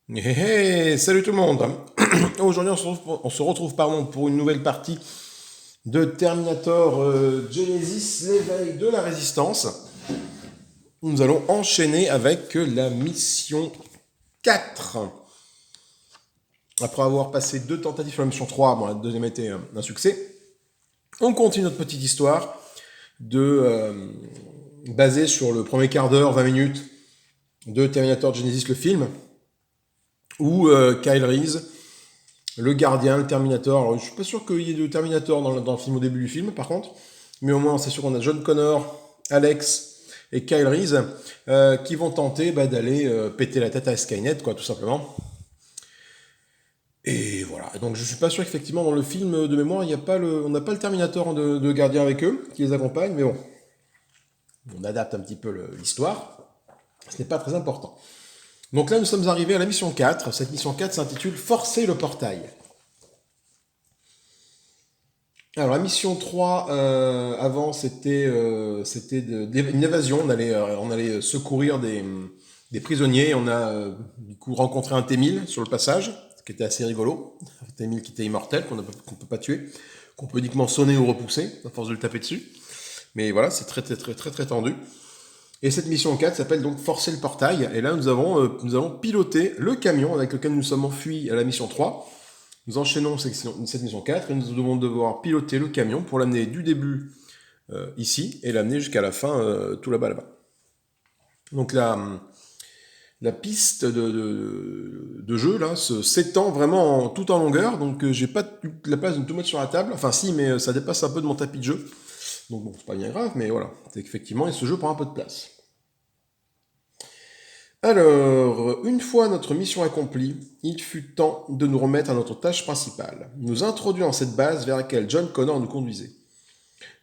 Salut tout le monde. Aujourd'hui, on se retrouve pour une nouvelle partie de Terminator Genesis, l'éveil de la résistance. Nous allons enchaîner avec la mission 4. Après avoir passé deux tentatives sur la mission 3, bon, la deuxième était un succès. On continue notre petite histoire basée sur le premier quart d'heure, 20 minutes de Terminator Genesis, le film, où Kyle Reese, le gardien, le Terminator. Alors, je suis pas sûr qu'il y ait de Terminator dans le film au début du film, par contre. Mais au moins, c'est sûr qu'on a John Connor, Alex et Kyle Reese qui vont tenter d'aller péter la tête à Skynet, quoi, tout simplement. Et voilà. Donc, je suis pas sûr qu'effectivement, dans le film de mémoire, on n'a pas le Terminator de gardien avec eux, qui les accompagne, mais bon. On adapte un petit peu l'histoire. Ce n'est pas très important. Donc là, nous sommes arrivés à la mission 4. Cette mission 4 s'intitule Forcer le portail. Alors la mission 3, avant, c'était une évasion. On allait secourir des prisonniers. On a du coup rencontré un T-1000 sur le passage, ce qui était assez rigolo. Un T-1000 qui était immortel, qu'on ne peut pas tuer, qu'on peut uniquement sonner ou repousser, à force de le taper dessus. Mais voilà, c'est très, très, très, très, très tendu. Et cette mission 4 s'appelle donc Forcer le portail. Et là, nous allons piloter le camion avec lequel nous sommes enfuis à la mission 3. Nous enchaînons cette mission 4 et nous devons devoir piloter le camion pour l'amener du début ici et l'amener jusqu'à la fin tout là-bas. Donc la piste de jeu là s'étend vraiment tout en longueur, donc j'ai pas eu la place de tout mettre sur la table. Enfin si, mais ça dépasse un peu de mon tapis de jeu. Donc bon, c'est pas bien grave, mais voilà. C'est qu'effectivement, ce jeu prend un peu de place. Alors, une fois notre mission accomplie, il fut temps de nous remettre à notre tâche principale, nous introduire dans cette base vers laquelle John Connor nous conduisait.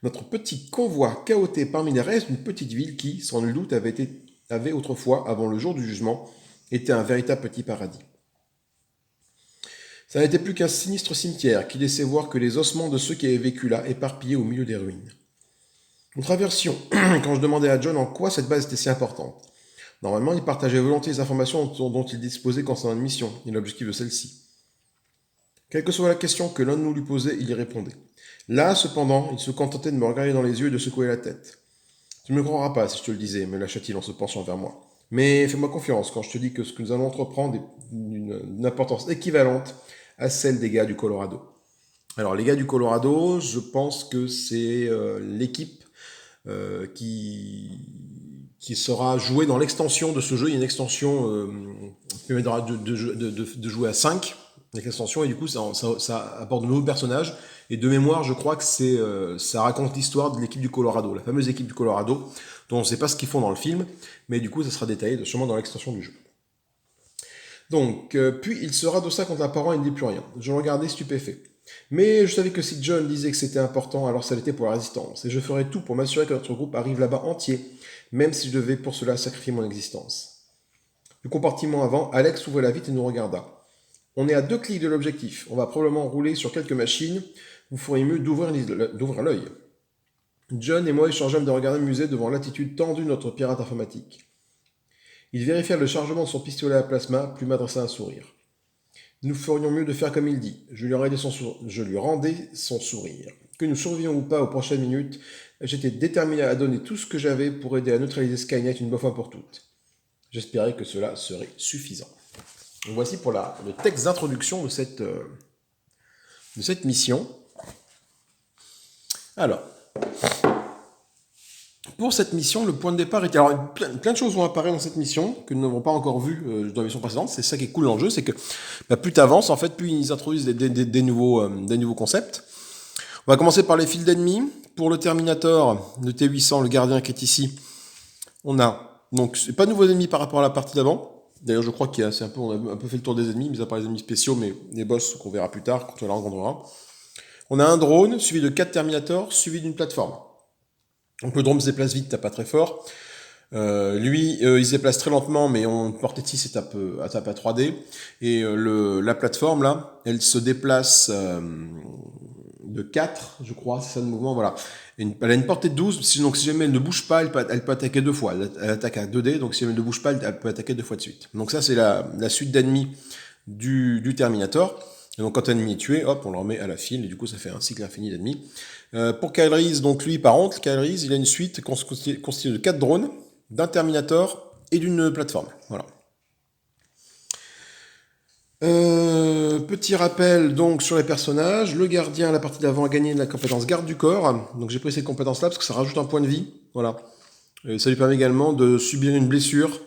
Notre petit convoi chaoté parmi les restes d'une petite ville qui, sans nul doute, avait autrefois, avant le jour du jugement, été un véritable petit paradis. Ça n'était plus qu'un sinistre cimetière qui laissait voir que les ossements de ceux qui avaient vécu là, éparpillés au milieu des ruines. Nous traversions quand je demandais à John en quoi cette base était si importante. Normalement, il partageait volontiers les informations dont il disposait concernant une mission et l'objectif de celle-ci. Quelle que soit la question que l'un de nous lui posait, il y répondait. Là, cependant, il se contentait de me regarder dans les yeux et de secouer la tête. Tu ne me croiras pas si je te le disais, me lâcha-t-il en se penchant vers moi. Mais fais-moi confiance quand je te dis que ce que nous allons entreprendre est d'une importance équivalente à celle des gars du Colorado. Alors, les gars du Colorado, je pense que c'est l'équipe qui sera jouée dans l'extension de ce jeu. Il y a une extension qui permettra de jouer à 5 avec l'extension, et du coup, ça apporte de nouveaux personnages. Et de mémoire, je crois que ça raconte l'histoire de l'équipe du Colorado, la fameuse équipe du Colorado, dont on ne sait pas ce qu'ils font dans le film, mais du coup, ça sera détaillé sûrement dans l'extension du jeu. Donc, puis il se radossa contre un parent et ne dit plus rien. Je le regardais stupéfait. Mais je savais que si John disait que c'était important, alors ça l'était pour la résistance, et je ferais tout pour m'assurer que notre groupe arrive là-bas entier, même si je devais pour cela sacrifier mon existence. Du compartiment avant, Alex ouvrait la vitre et nous regarda. On est à 2 clics de l'objectif, on va probablement rouler sur quelques machines, vous feriez mieux d'ouvrir l'œil. John et moi échangeâmes de regards amusés devant l'attitude tendue de notre pirate informatique. Il vérifia le chargement de son pistolet à plasma, puis m'adressa un sourire. Nous ferions mieux de faire comme il dit. Je lui rendais son sourire. Que nous survivions ou pas aux prochaines minutes, j'étais déterminé à donner tout ce que j'avais pour aider à neutraliser Skynet une bonne fois pour toutes. J'espérais que cela serait suffisant. Donc voici pour le texte d'introduction de cette mission. Alors, pour cette mission, le point de départ était... Alors, plein de choses vont apparaître dans cette mission que nous n'avons pas encore vues dans la mission précédente. C'est ça qui est cool dans le jeu, c'est que plus tu avances, en fait, plus ils introduisent des nouveaux concepts. On va commencer par les fils d'ennemis. Pour le Terminator, le T-800, le gardien qui est ici, on a... Donc, c'est pas de nouveaux ennemis par rapport à la partie d'avant. D'ailleurs, je crois qu'on a un peu fait le tour des ennemis, mis à part les ennemis spéciaux, mais les boss qu'on verra plus tard, quand on les rencontrera. On a un drone, suivi de 4 Terminators, suivi d'une plateforme. Donc le drone se déplace vite, tape pas très fort. Lui, il se déplace très lentement, mais on portée de 6 et tape à 3D. Et la plateforme, là, elle se déplace de 4, je crois, c'est ça le mouvement, voilà. Elle a une portée de 12, donc si jamais elle ne bouge pas, elle peut attaquer 2 fois. Elle attaque à 2 dés, donc si elle ne bouge pas, elle peut attaquer 2 fois de suite. Donc ça, c'est la suite d'ennemis du Terminator. Et donc quand un ennemi est tué, hop, on le remet à la file, et du coup ça fait un cycle infini d'ennemis. Pour Kyle Reese, donc lui par contre, Kyle Reese, il a une suite constituée de 4 drones, d'un Terminator et d'une plateforme. Voilà. Petit rappel donc sur les personnages. Le gardien, la partie d'avant, a gagné la compétence garde du corps. Donc j'ai pris cette compétence-là parce que ça rajoute un point de vie. Voilà. Et ça lui permet également de subir une blessure.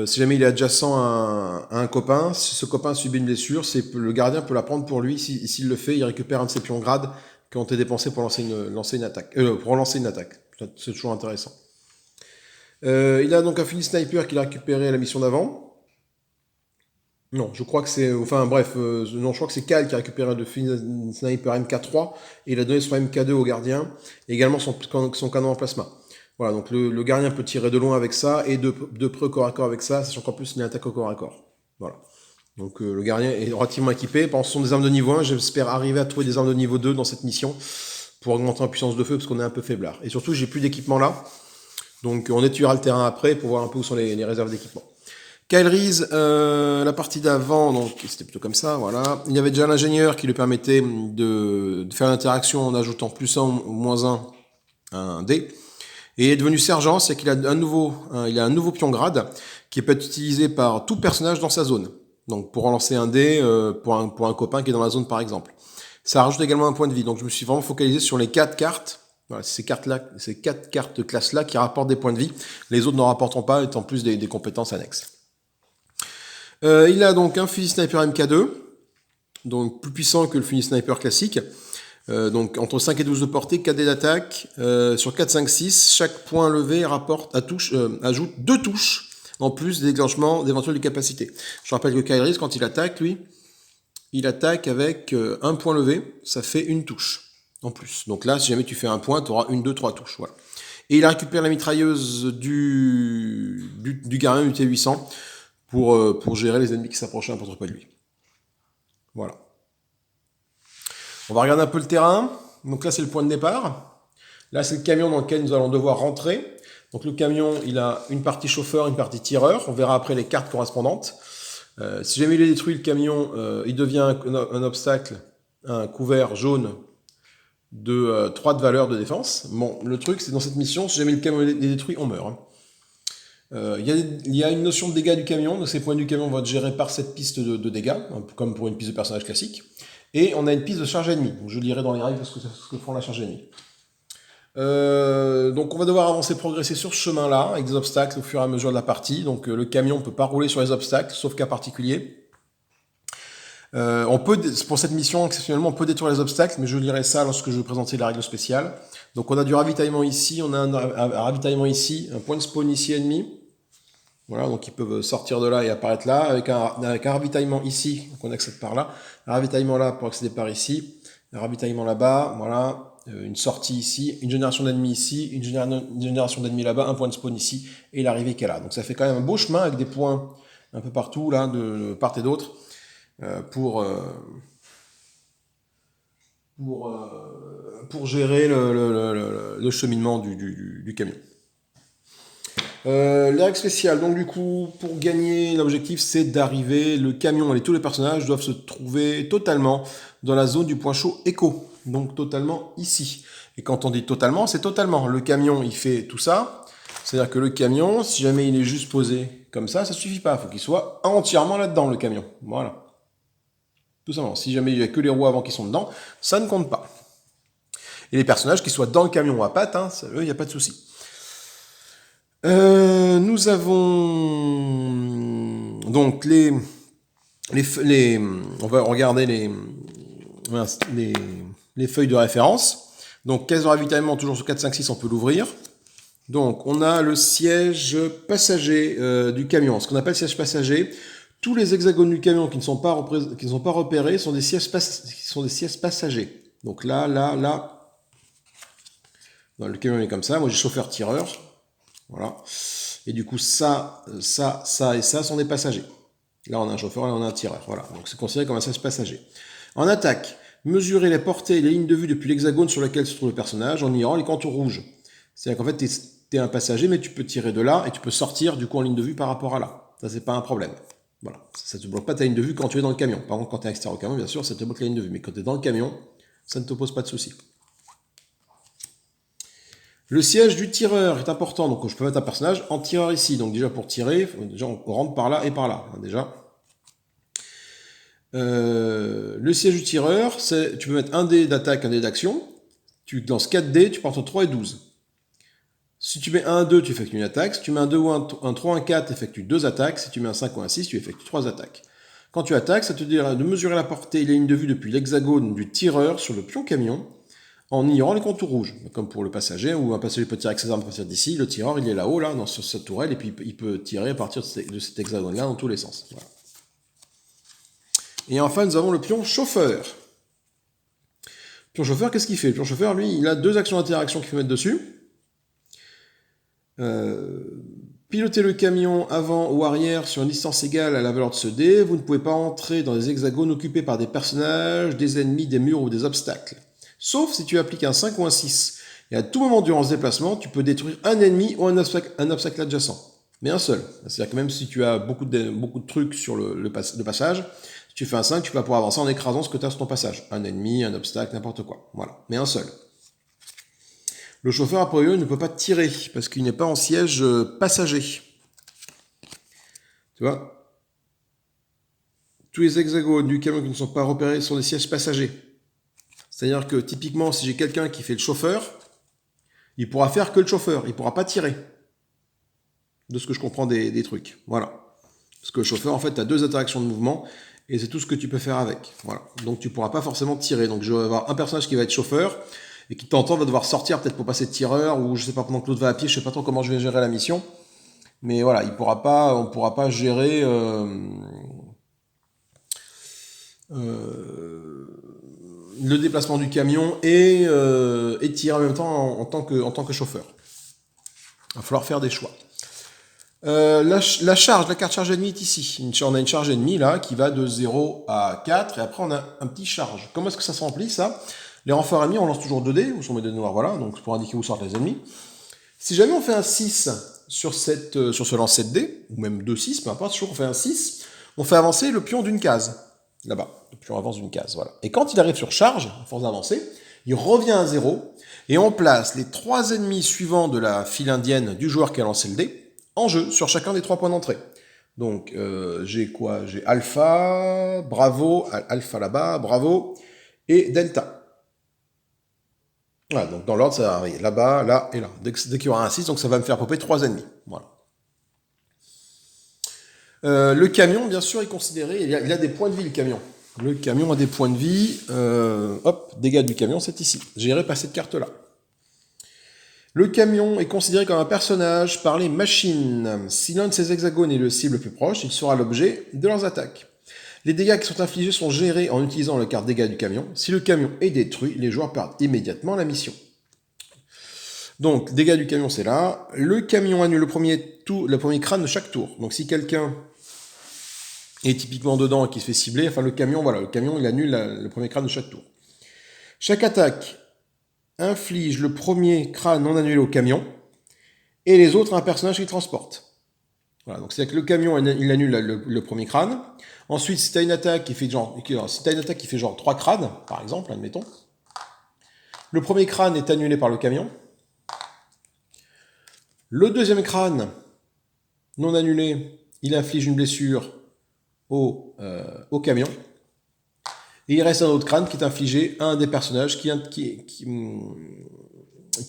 Si jamais il est adjacent à un copain, si ce copain subit une blessure, le gardien peut la prendre pour lui. S'il le fait, il récupère un de ses pions grades qui ont été dépensés pour lancer une attaque. Pour lancer une attaque. C'est toujours intéressant. Il a donc un fusil sniper qu'il a récupéré à la mission d'avant. Non, je crois que c'est... Enfin bref, non, je crois que c'est Cal qui a récupéré le fusil sniper MK3 et il a donné son MK2 au gardien, et également son canon en plasma. Voilà, donc le gardien peut tirer de loin avec ça et de près au corps à corps avec ça, sachant qu'en plus il attaque au corps à corps. Voilà. Donc le gardien est relativement équipé. Ce sont des armes de niveau 1, j'espère arriver à trouver des armes de niveau 2 dans cette mission pour augmenter en puissance de feu parce qu'on est un peu faiblard. Et surtout, j'ai plus d'équipement là, donc on étudiera le terrain après pour voir un peu où sont les réserves d'équipement. Kyle Reese, la partie d'avant, donc c'était plutôt comme ça, voilà. Il y avait déjà l'ingénieur qui lui permettait de faire l'interaction en ajoutant +1 ou -1 à un dé. Et il est devenu sergent, c'est qu'il a un nouveau pion grade qui peut être utilisé par tout personnage dans sa zone. Donc pour relancer un dé pour un copain qui est dans la zone par exemple. Ça rajoute également un point de vie. Donc je me suis vraiment focalisé sur les 4 cartes. Voilà, ces 4 cartes classe-là qui rapportent des points de vie. Les autres n'en rapporteront pas, étant plus des compétences annexes. Il a donc un fusil sniper MK2, donc plus puissant que le fusil sniper classique. Donc entre 5 et 12 de portée, 4 dés d'attaque, sur 4, 5, 6, chaque point levé ajoute 2 touches, en plus des déclenchements d'éventuelles capacités. Je rappelle que Kyle Reese, quand il attaque, lui, il attaque avec un point levé, ça fait une touche, en plus. Donc là, si jamais tu fais un point, tu auras 1, 2, 3 touches, voilà. Et il récupère la mitrailleuse du gardien du T800, pour gérer les ennemis qui s'approchaient un peu trop près de lui. Voilà. On va regarder un peu le terrain. Donc là, c'est le point de départ. Là, c'est le camion dans lequel nous allons devoir rentrer. Donc le camion, il a une partie chauffeur, une partie tireur. On verra après les cartes correspondantes. Si jamais il est détruit, le camion, il devient un obstacle, un couvert jaune de 3 de valeur de défense. Bon, le truc, c'est dans cette mission, si jamais le camion est détruit, on meurt. Hein. Il y a une notion de dégâts du camion, donc ces points du camion vont être gérés par cette piste de dégâts, un peu comme pour une piste de personnage classique. Et on a une piste de charge ennemie, donc je lirai dans les règles ce que font la charge ennemie. Donc on va devoir avancer, progresser sur ce chemin-là, avec des obstacles au fur et à mesure de la partie. Donc le camion ne peut pas rouler sur les obstacles, sauf cas particulier. Pour cette mission, exceptionnellement, on peut détruire les obstacles, mais je lirai ça lorsque je vais présenter la règle spéciale. Donc on a du ravitaillement ici, on a un ravitaillement ici, un point de spawn ici ennemi. Voilà, donc ils peuvent sortir de là et apparaître là, avec un ravitaillement ici, donc on accède par là, un ravitaillement là pour accéder par ici, un ravitaillement là-bas, voilà, une sortie ici, une génération d'ennemis ici, une génération d'ennemis là-bas, un point de spawn ici, et l'arrivée qui est là. Donc ça fait quand même un beau chemin avec des points un peu partout, là, de part et d'autre, pour gérer le cheminement du camion. Les règles spéciales, donc du coup, pour gagner, l'objectif c'est d'arriver, le camion et tous les personnages doivent se trouver totalement dans la zone du point chaud écho, donc totalement ici. Et quand on dit totalement, c'est totalement. Le camion, il fait tout ça, c'est-à-dire que le camion, si jamais il est juste posé comme ça suffit pas, il faut qu'il soit entièrement là-dedans, le camion. Voilà. Tout simplement. Si jamais il n'y a que les roues avant qui sont dedans, ça ne compte pas. Et les personnages qui soient dans le camion à pattes, hein, eux, il n'y a pas de souci. Nous avons donc on va regarder les feuilles de référence. Donc caisse de ravitaillement toujours sur 4, 5, 6, on peut l'ouvrir. Donc on a le siège passager du camion. Ce qu'on appelle siège passager, tous les hexagones du camion qui ne sont pas repérés sont des sièges passagers. Donc là. Dans le camion est comme ça. Moi j'ai chauffeur-tireur. Voilà. Et du coup, ça et ça sont des passagers. Là, on a un chauffeur, là, on a un tireur. Voilà. Donc, c'est considéré comme un siège passager. En attaque, Mesurer les portées et les lignes de vue depuis l'hexagone sur lequel se trouve le personnage en ignorant les contours rouges. C'est-à-dire qu'en fait, tu es un passager, mais tu peux tirer de là et tu peux sortir du coup en ligne de vue par rapport à là. Ça, c'est pas un problème. Voilà. Ça ne te bloque pas ta ligne de vue quand tu es dans le camion. Par contre, quand tu es à l'extérieur au camion, bien sûr, ça te bloque la ligne de vue. Mais quand tu es dans le camion, ça ne te pose pas de souci. Le siège du tireur est important. Donc, je peux mettre un personnage en tireur ici. Donc, déjà, pour tirer, déjà, on rentre par là et par là. Hein, déjà. Le siège du tireur, c'est tu peux mettre un dé d'attaque, un dé d'action. Tu lances 4 dés, tu pars entre 3 et 12. Si tu mets un 2, tu effectues une attaque. Si tu mets un 2 ou un 3, un 4, tu effectues 2 attaques. Si tu mets un 5 ou un 6, tu effectues 3 attaques. Quand tu attaques, ça te dit de mesurer la portée et les lignes de vue depuis l'hexagone du tireur sur le pion camion en ignorant les contours rouges. Comme pour le passager, où un passager peut tirer avec ses armes à partir d'ici, le tireur il est là-haut, là, sur cette tourelle, et puis il peut tirer à partir de cet hexagone-là dans tous les sens. Voilà. Et enfin, nous avons le pion chauffeur. Le pion chauffeur, qu'est-ce qu'il fait? Le pion chauffeur, lui, il a 2 actions d'interaction qu'il faut mettre dessus. Piloter le camion avant ou arrière sur une distance égale à la valeur de ce dé. Vous ne pouvez pas entrer dans des hexagones occupés par des personnages, des ennemis, des murs ou des obstacles. Sauf si tu appliques un 5 ou un 6. Et à tout moment durant ce déplacement, tu peux détruire un ennemi ou un obstacle adjacent. Mais un seul. C'est-à-dire que même si tu as beaucoup de trucs sur le passage, si tu fais un 5, tu vas pouvoir avancer en écrasant ce que tu as sur ton passage. Un ennemi, un obstacle, n'importe quoi. Voilà. Mais un seul. Le chauffeur, a priori, ne peut pas tirer parce qu'il n'est pas en siège passager. Tu vois? Tous les hexagones du camion qui ne sont pas repérés sont des sièges passagers. C'est-à-dire que typiquement, si j'ai quelqu'un qui fait le chauffeur, il pourra faire que le chauffeur, il ne pourra pas tirer. De ce que je comprends des trucs. Voilà. Parce que le chauffeur, en fait, tu as 2 interactions de mouvement et c'est tout ce que tu peux faire avec. Voilà. Donc tu ne pourras pas forcément tirer. Donc je vais avoir un personnage qui va être chauffeur et qui de temps en temps va devoir sortir peut-être pour passer de tireur ou je sais pas pendant que l'autre va à pied, je sais pas trop comment je vais gérer la mission. Mais voilà, on pourra pas gérer le déplacement du camion et tirer en même temps en tant que chauffeur. Il va falloir faire des choix. La carte charge ennemie est ici. On a une charge ennemie là qui va de 0 à 4 et après on a un petit charge. Comment est-ce que ça se remplit ça? Les renforts ennemis, on lance toujours 2 dés, ou sur mes dés noirs, voilà, donc pour indiquer où sortent les ennemis. Si jamais on fait un 6 sur ce lancer de dés, ou même 2-6, peu importe, toujours qu'on fait un 6, on fait avancer le pion d'une case. Là-bas, le pion avance d'une case, voilà. Et quand il arrive sur charge, à force d'avancer, il revient à 0, et on place les 3 ennemis suivants de la file indienne du joueur qui a lancé le dé en jeu sur chacun des 3 points d'entrée. Donc, j'ai quoi? J'ai Alpha, Bravo, Alpha là-bas, Bravo, et Delta. Voilà, donc dans l'ordre, ça va arriver là-bas, là et là. Dès qu'il y aura un 6, donc ça va me faire popper 3 ennemis. Voilà. Le camion, bien sûr, est considéré, il a des points de vie, le camion. Le camion a des points de vie. Hop, dégâts du camion, c'est ici. J'irai pas cette carte-là. Le camion est considéré comme un personnage par les machines. Si l'un de ces hexagones est le cible le plus proche, il sera l'objet de leurs attaques. Les dégâts qui sont infligés sont gérés en utilisant la carte dégâts du camion. Si le camion est détruit, les joueurs perdent immédiatement la mission. Donc, dégâts du camion, c'est là. Le camion annule le premier crâne de chaque tour. Donc, si quelqu'un est typiquement dedans et qui se fait cibler, enfin le camion, il annule le premier crâne de chaque tour. Chaque attaque inflige le premier crâne non annulé au camion et les autres à un personnage qui transporte. Voilà, donc c'est-à-dire que le camion, il annule le premier crâne. Ensuite, si tu as une attaque qui fait genre 3 crânes, par exemple, admettons, le premier crâne est annulé par le camion. Le deuxième crâne, non annulé, il inflige une blessure au camion. Et il reste un autre crâne qui est infligé à un des personnages qui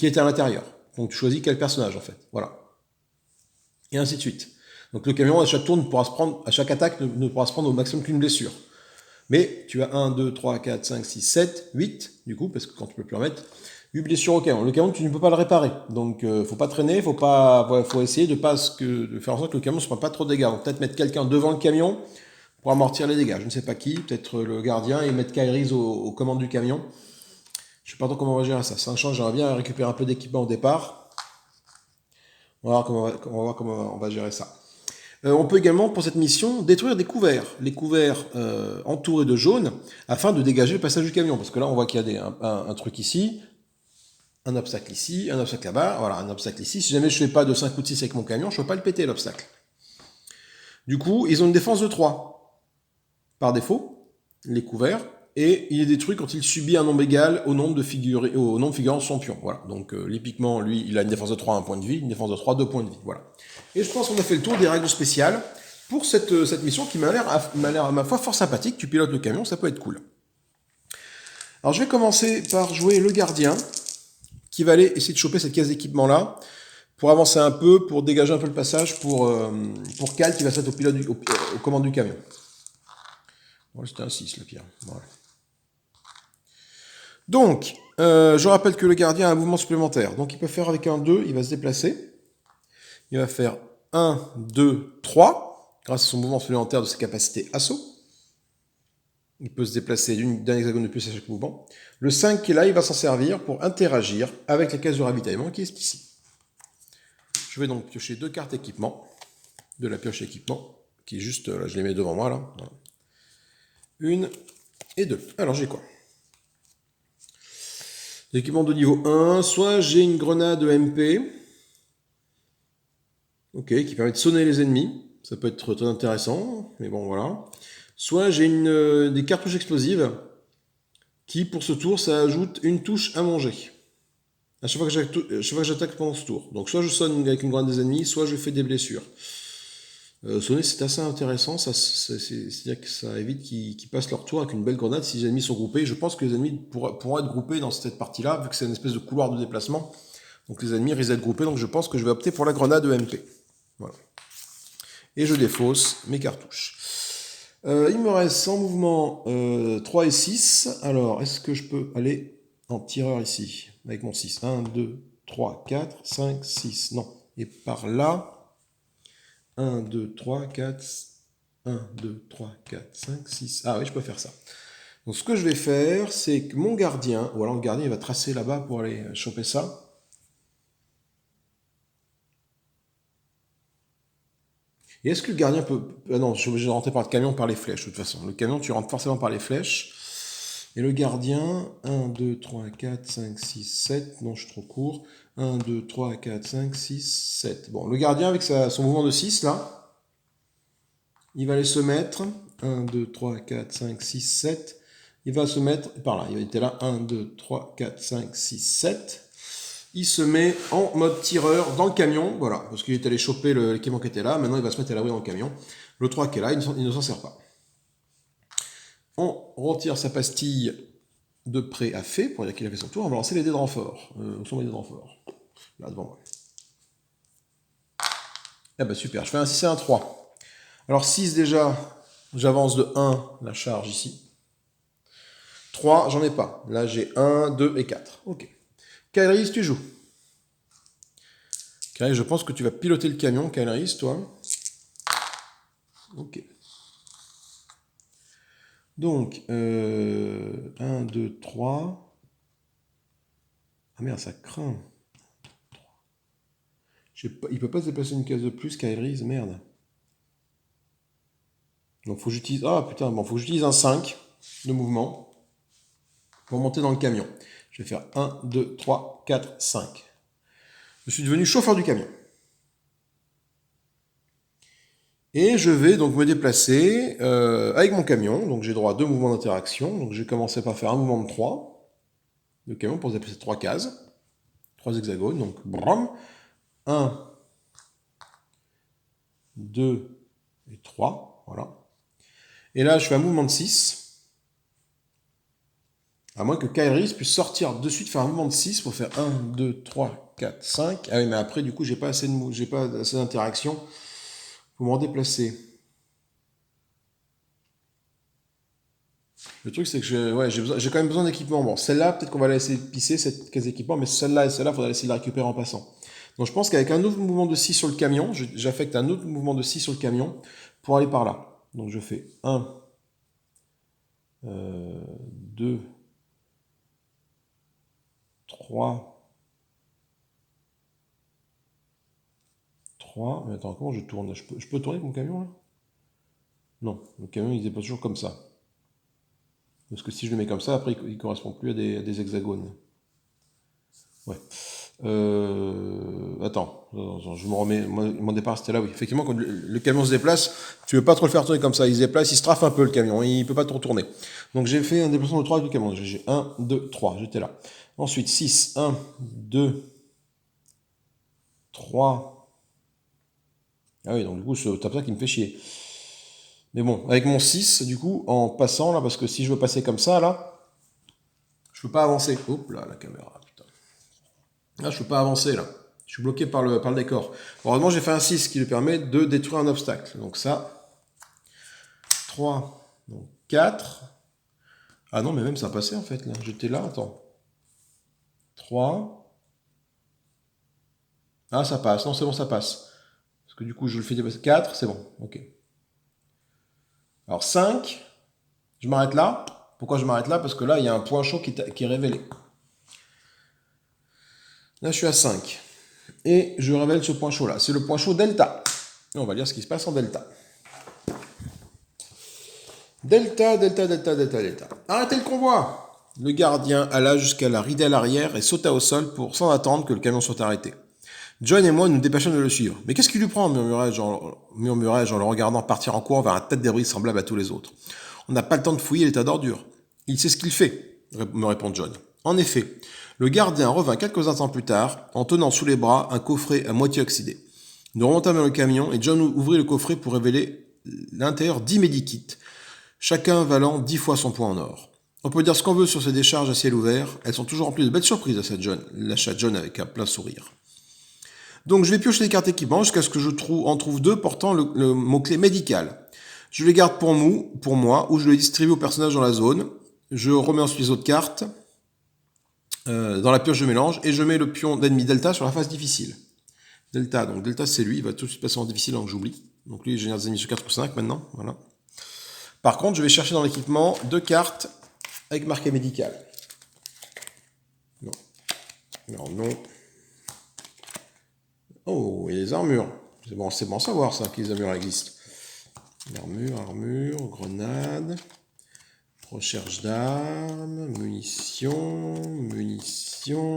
était à l'intérieur. Donc tu choisis quel personnage en fait. Voilà. Et ainsi de suite. Donc le camion, à chaque tour, à chaque attaque, ne pourra se prendre au maximum qu'une blessure. Mais tu as 1, 2, 3, 4, 5, 6, 7, 8, du coup, parce que quand tu peux plus en mettre, 8 blessures au camion. Le camion, tu ne peux pas le réparer. Donc, faut pas traîner, faut essayer de faire en sorte que le camion ne se prenne pas trop de dégâts. Donc, peut-être mettre quelqu'un devant le camion pour amortir les dégâts. Je ne sais pas qui, peut-être le gardien, et mettre Kairis aux commandes du camion. Je ne sais pas trop comment on va gérer ça. Ça change, j'aimerais bien récupérer un peu d'équipement au départ. On va voir comment on va gérer ça. On peut également, pour cette mission, détruire des couverts. Les couverts entourés de jaune, afin de dégager le passage du camion. Parce que là, on voit qu'il y a un truc ici, un obstacle ici, un obstacle là-bas, voilà, un obstacle ici. Si jamais je ne fais pas de 5 ou de 6 avec mon camion, je ne peux pas le péter, l'obstacle. Du coup, ils ont une défense de 3, par défaut, les couverts, et il est détruit quand il subit un nombre égal au nombre de figurants champions. Voilà. Donc, typiquement, lui, il a une défense de 3, 1 point de vie, une défense de 3, 2 points de vie. Voilà. Et je pense qu'on a fait le tour des règles spéciales pour cette mission qui m'a l'air, à ma foi, fort sympathique. Tu pilotes le camion, ça peut être cool. Alors, je vais commencer par jouer le gardien, qui va aller essayer de choper cette caisse d'équipement-là, pour avancer un peu, pour dégager un peu le passage pour Cal qui va se mettre aux commandes du camion. Bon, c'était un 6 le pire. Voilà. Donc, je rappelle que le gardien a un mouvement supplémentaire. Donc il peut faire avec un 2, il va se déplacer. Il va faire 1, 2, 3, grâce à son mouvement supplémentaire de ses capacités assaut. Il peut se déplacer d'un hexagone de plus à chaque mouvement. Le 5 qui est là, il va s'en servir pour interagir avec la case de ravitaillement qui est ici. Je vais donc piocher 2 cartes équipement, de la pioche équipement, qui est juste, là je les mets devant moi, là. Voilà. 1 et 2. Alors j'ai quoi? L'équipement de niveau 1, soit j'ai une grenade MP, ok, qui permet de sonner les ennemis, ça peut être très intéressant, mais bon voilà. Soit j'ai des cartouches explosives, qui pour ce tour, ça ajoute une touche à manger. À chaque fois que j'attaque pendant ce tour. Donc soit je sonne avec une grenade des ennemis, soit je fais des blessures. Sonner c'est assez intéressant, c'est-à-dire que ça évite qu'ils passent leur tour avec une belle grenade si les ennemis sont groupés. Je pense que les ennemis pourront être groupés dans cette partie-là, vu que c'est une espèce de couloir de déplacement. Donc les ennemis risquent d'être groupés, donc je pense que je vais opter pour la grenade EMP. Voilà. Et je défausse mes cartouches. Il me reste en mouvement 3 et 6. Alors, est-ce que je peux aller en tireur ici, avec mon 6 1, 2, 3, 4, 5, 6. Non. Et par là... 1, 2, 3, 4, 1, 2, 3, 4, 5, 6. Ah oui, je peux faire ça. Donc ce que je vais faire, c'est que mon gardien, ou alors le gardien, il va tracer là-bas pour aller choper ça. Et est-ce que le gardien peut... Ah non, je suis obligé de rentrer par le camion par les flèches, de toute façon. Le camion, tu rentres forcément par les flèches. Et le gardien, 1, 2, 3, 4, 5, 6, 7. Non, je suis trop court. 1, 2, 3, 4, 5, 6, 7. Bon, le gardien, avec son mouvement de 6, là, il va aller se mettre, 1, 2, 3, 4, 5, 6, 7. Il va se mettre par là. Il était là, 1, 2, 3, 4, 5, 6, 7. Il se met en mode tireur dans le camion, voilà, parce qu'il est allé choper l'équipement qui était là. Maintenant, il va se mettre à l'abri dans le camion. Le 3 qui est là, il ne s'en sert pas. On retire sa pastille de prêt à fait, pour dire qu'il a fait son tour. On va lancer les dés de renfort. Où sont les dés de renfort? Là, devant moi. Ah bah super, je fais un 6 et un 3. Alors 6 déjà, j'avance de 1 la charge ici. 3, j'en ai pas. Là, j'ai 1, 2 et 4. Ok. Kairis, tu joues. Kairis, je pense que tu vas piloter le camion, Kairis, toi. Ok. Donc, 1, 2, 3. Ah merde, ça craint. Il ne peut pas se déplacer une case de plus, Kairis, merde. Donc, faut que j'utilise... Ah putain, bon, faut que j'utilise un 5 de mouvement pour monter dans le camion. Je vais faire 1, 2, 3, 4, 5. Je suis devenu chauffeur du camion. Et je vais donc me déplacer avec mon camion. Donc j'ai droit à 2 mouvements d'interaction. Donc je vais commencer par faire un mouvement de 3. Le camion pour se déplacer 3 cases. 3 hexagones. Donc bram. 1, 2 et 3. Voilà. Et là je fais un mouvement de 6. À moins que Kairis puisse sortir de suite faire un mouvement de 6 pour faire 1, 2, 3, 4, 5. Ah oui, mais après du coup j'ai pas assez d'interaction pour m'en déplacer. Le truc, c'est que j'ai quand même besoin d'équipement. Bon, celle-là, peut-être qu'on va la laisser pisser, cette case d'équipement, mais celle-là et celle-là, il faudra essayer de la récupérer en passant. Donc je pense qu'avec un autre mouvement de 6 sur le camion, j'affecte un autre mouvement de 6 sur le camion pour aller par là. Donc je fais 1, 2, 3, 3. Mais attends, comment je tourne? Je peux tourner mon camion là? Non, le camion il n'est pas toujours comme ça. Parce que si je le mets comme ça, après il ne correspond plus à des hexagones. Ouais. Attends, je me remets. Mon départ c'était là, oui. Effectivement, quand le camion se déplace, tu ne veux pas trop le faire tourner comme ça. Il se déplace, il se trafe un peu le camion, il ne peut pas trop tourner. Donc j'ai fait un déplacement de 3 avec le camion. J'ai 1, 2, 3, j'étais là. Ensuite 6, 1, 2, 3. Ah oui, donc du coup, c'est ça qui me fait chier. Mais bon, avec mon 6, du coup, en passant là, parce que si je veux passer comme ça, là, je peux pas avancer. Hop là, la caméra, putain. Là, je peux pas avancer, là. Je suis bloqué par le décor. Heureusement, j'ai fait un 6 qui lui permet de détruire un obstacle. Donc ça, 3, donc 4. Ah non, mais même ça passait en fait, là. J'étais là, attends. 3. Ah, ça passe. Non, c'est bon, ça passe. Parce que du coup, je le fais dépasser. 4, c'est bon. Ok. Alors 5, je m'arrête là. Pourquoi je m'arrête là? Parce que là, il y a un point chaud qui est révélé. Là, je suis à 5. Et je révèle ce point chaud là. C'est le point chaud delta. Et on va lire ce qui se passe en delta. Delta, delta, delta, delta, delta. Arrêtez le convoi! Le gardien alla jusqu'à la ridelle arrière et sauta au sol sans attendre que le camion soit arrêté. John et moi nous dépêchons de le suivre. Mais qu'est-ce qui lui prend? Murmurai-je en le regardant partir en courant vers un tas de débris semblable à tous les autres. On n'a pas le temps de fouiller l'état d'ordure. Il sait ce qu'il fait, me répond John. En effet, le gardien revint quelques instants plus tard, en tenant sous les bras un coffret à moitié oxydé. Nous remontâmes vers le camion et John ouvrit le coffret pour révéler l'intérieur 10 medikits, chacun valant 10 fois son poids en or. On peut dire ce qu'on veut sur ces décharges à ciel ouvert, elles sont toujours remplies de belles surprises, lâcha John avec un plein sourire. Donc je vais piocher les cartes équipement jusqu'à ce que je en trouve 2 portant le mot-clé médical. Je les garde pour moi, ou je les distribue aux personnages dans la zone. Je remets ensuite les autres cartes dans la pioche de mélange et je mets le pion d'ennemi Delta sur la phase difficile. Delta, donc Delta c'est lui, il va tout de suite passer en difficile donc j'oublie. Donc lui il génère des ennemis sur 4 ou 5 maintenant, voilà. Par contre je vais chercher dans l'équipement 2 cartes avec marqué médical. Non. Non, non. Oh, il y a des armures. C'est bon à savoir ça, que les armures existent. Armure, grenade, recherche d'armes, munitions,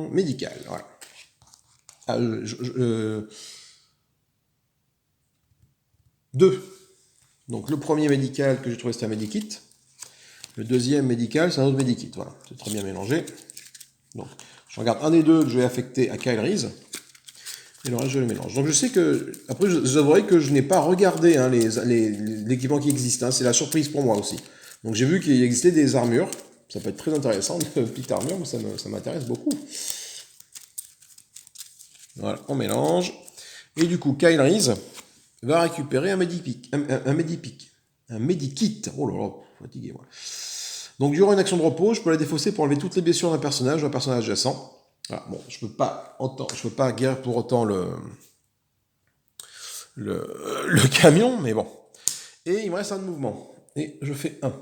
médicales, voilà. Ah, 2. Donc le premier médical que j'ai trouvé c'était un medikit. Le deuxième médical c'est un autre medikit, voilà. C'est très bien mélangé. Donc je regarde un des deux que je vais affecter à Kyle Reese. Et le reste, je le mélange. Donc je sais que, après, je avouerai que je n'ai pas regardé hein, l'équipement qui existe. Hein, c'est la surprise pour moi aussi. Donc j'ai vu qu'il existait des armures. Ça peut être très intéressant, de petites armures, mais ça m'intéresse beaucoup. Voilà, on mélange. Et du coup, Kyle Reese va récupérer un medikit. Un medikit. Oh là là, fatigué moi. Donc durant une action de repos, je peux la défausser pour enlever toutes les blessures d'un personnage ou d'un personnage adjacent. Voilà, bon, je peux pas guérir pour autant le camion, mais bon. Et il me reste un de mouvement. Et je fais 1.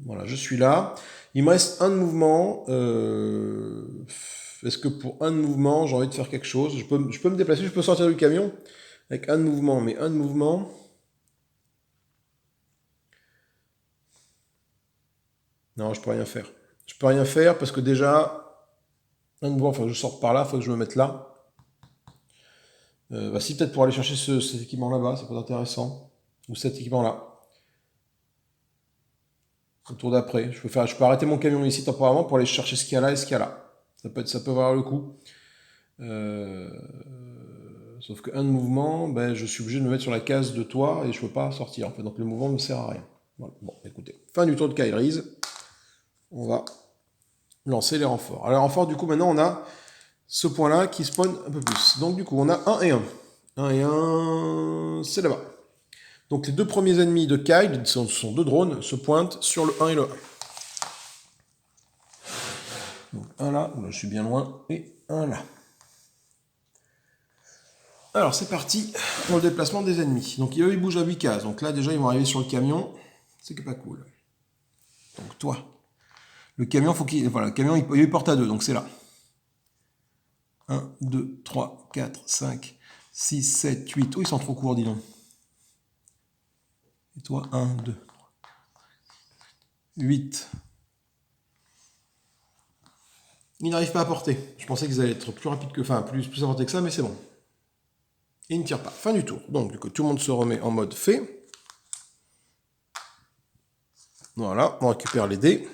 Voilà, je suis là. Il me reste un de mouvement. Est-ce que pour un de mouvement, j'ai envie de faire quelque chose? Je peux me déplacer, je peux sortir du camion avec un de mouvement, mais un de mouvement. Non, je peux rien faire. Je peux rien faire parce que déjà, un de mouvement, enfin, je sors par là, il faut que je me mette là. Si, peut-être pour aller chercher cet équipement là-bas, ça peut être intéressant. Ou cet équipement-là. Au tour d'après. Je peux arrêter mon camion ici temporairement pour aller chercher ce qu'il y a là et ce qu'il y a là. Ça peut valoir le coup. Sauf qu'un de mouvement, ben, je suis obligé de me mettre sur la case de toit et je ne peux pas sortir. En fait. Donc le mouvement ne me sert à rien. Voilà. Bon, écoutez. Fin du tour de Kyle Reese. On va lancer les renforts. Alors les renforts, du coup, maintenant on a ce point-là qui spawn un peu plus. Donc du coup, on a 1 et 1. 1 et 1, c'est là-bas. Donc les deux premiers ennemis de Kyle, ce sont 2 drones, se pointent sur le 1 et le 1. Donc un là je suis bien loin, et un là. Alors c'est parti pour le déplacement des ennemis. Donc il bouge à 8 cases. Donc là déjà ils vont arriver sur le camion. C'est pas cool. Donc toi. Le camion, le camion il porte à 2, donc c'est là. 1, 2, 3, 4, 5, 6, 7, 8. Oh, ils sont trop courts, dis donc. Et toi, 1, 2, 8. Ils n'arrivent pas à porter. Je pensais qu'ils allaient être plus rapides que. Enfin, plus à porter que ça, mais c'est bon. Et ils ne tirent pas. Fin du tour. Donc, du coup, tout le monde se remet en mode fait. Voilà, on récupère les dés.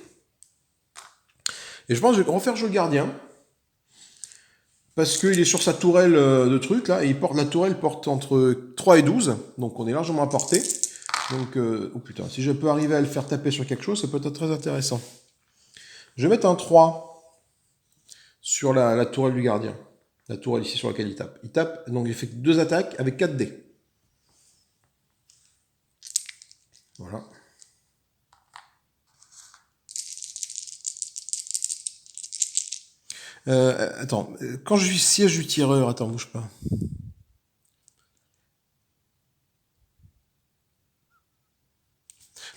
Et je pense que je vais refaire jeu gardien. Parce qu'il est sur sa tourelle de truc, là, et la tourelle porte entre 3 et 12. Donc, on est largement à portée. Donc, oh putain, si je peux arriver à le faire taper sur quelque chose, ça peut être très intéressant. Je vais mettre un 3 sur la tourelle du gardien. La tourelle ici sur laquelle il tape. Il tape, donc il fait 2 attaques avec 4 dés. Voilà. Attends, quand je suis siège du tireur, attends, bouge pas.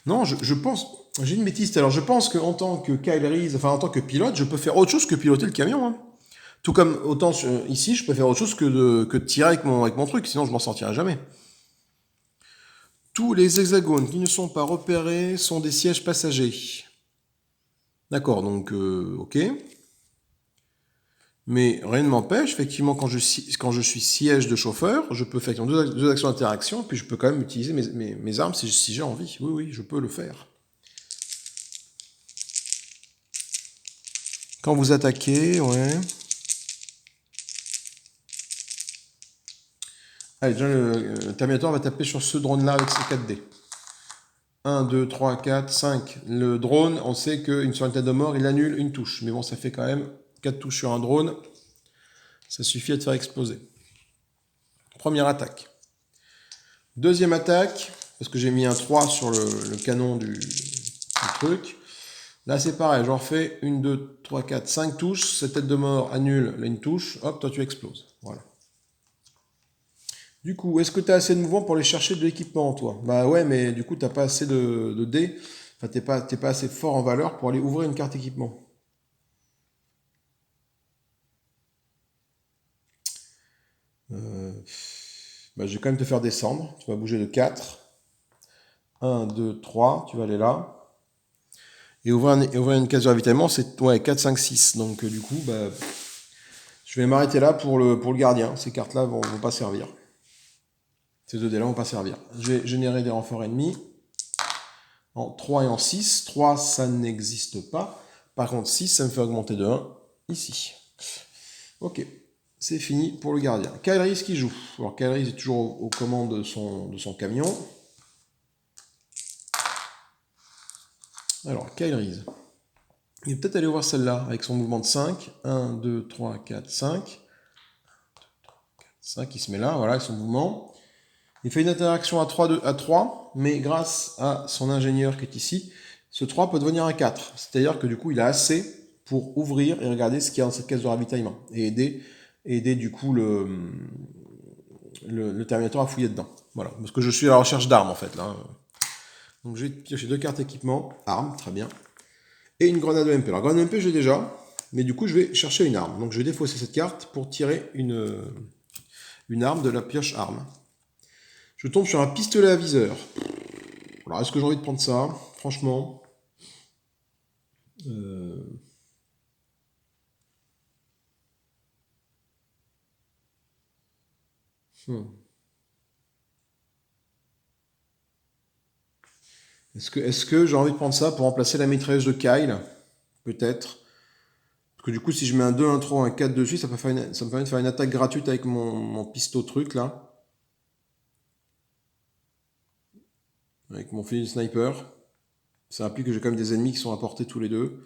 Non, je pense, j'ai une bêtise. Alors je pense qu'en tant que Kyle Reese, enfin en tant que pilote, je peux faire autre chose que piloter le camion. Hein. Tout comme autant ici, je peux faire autre chose que de tirer avec mon truc, sinon je m'en sortirai jamais. Tous les hexagones qui ne sont pas repérés sont des sièges passagers. D'accord, donc ok. Mais rien ne m'empêche, effectivement, quand je suis siège de chauffeur, je peux faire deux actions d'interaction, puis je peux quand même utiliser mes armes si j'ai envie. Oui, oui, je peux le faire. Quand vous attaquez, ouais. Allez, déjà, le Terminator va taper sur ce drone-là avec ses 4 dés. 1, 2, 3, 4, 5. Le drone, on sait qu'une sur une tête de mort, il annule une touche. Mais bon, ça fait quand même 4 touches sur un drone. Ça suffit à te faire exploser. Première attaque. Deuxième attaque, parce que j'ai mis un 3 sur le canon du truc. Là, c'est pareil, j'en refais 1, 2, 3, 4, 5 touches. Cette tête de mort annule là, une touche. Hop, toi, tu exploses. Voilà. Du coup, est-ce que tu as assez de mouvement pour aller chercher de l'équipement, toi? Bah ouais, mais du coup, t'as pas assez de dés. Enfin, t'es pas assez fort en valeur pour aller ouvrir une carte équipement. Euh, Bah, je vais quand même te faire descendre. Tu vas bouger de 4. 1, 2, 3. Tu vas aller là. Et ouvrir une case de ravitaillement, c'est ouais, 4, 5, 6. Donc du coup, bah, je vais m'arrêter là pour le gardien. Ces cartes-là vont pas servir. Ces 2 dés-là vont pas servir. Je vais générer des renforts ennemis en 3 et en 6. 3, ça n'existe pas. Par contre, 6, ça me fait augmenter de 1 ici. Ok, c'est fini pour le gardien. Kyle Reese qui joue. Alors Kyle Reese est toujours aux commandes de son camion. Alors, Kyle Reese. Il va peut-être aller voir celle-là avec son mouvement de 5. 1, 2, 3, 4, 5. 5, il se met là, voilà, avec son mouvement. Il fait une interaction à 3, mais grâce à son ingénieur qui est ici, ce 3 peut devenir un 4. C'est-à-dire que du coup, il a assez pour ouvrir et regarder ce qu'il y a dans cette caisse de ravitaillement. Et aider du coup le Terminator à fouiller dedans. Voilà, parce que je suis à la recherche d'armes en fait. Là. Donc je vais piocher 2 cartes équipement, armes, très bien. Et une grenade EMP. Alors grenade EMP j'ai déjà, mais du coup je vais chercher une arme. Donc je vais défausser cette carte pour tirer une arme de la pioche arme. Je tombe sur un pistolet à viseur. Alors est-ce que j'ai envie de prendre ça? Franchement. Euh... Hmm. Est-ce que j'ai envie de prendre ça pour remplacer la mitrailleuse de Kyle? Peut-être. Parce que du coup, si je mets un 2, un 3, un 4 dessus, ça me permet de faire une attaque gratuite avec mon pisto truc là. Avec mon fusil de sniper. Ça implique que j'ai quand même des ennemis qui sont à portée tous les deux.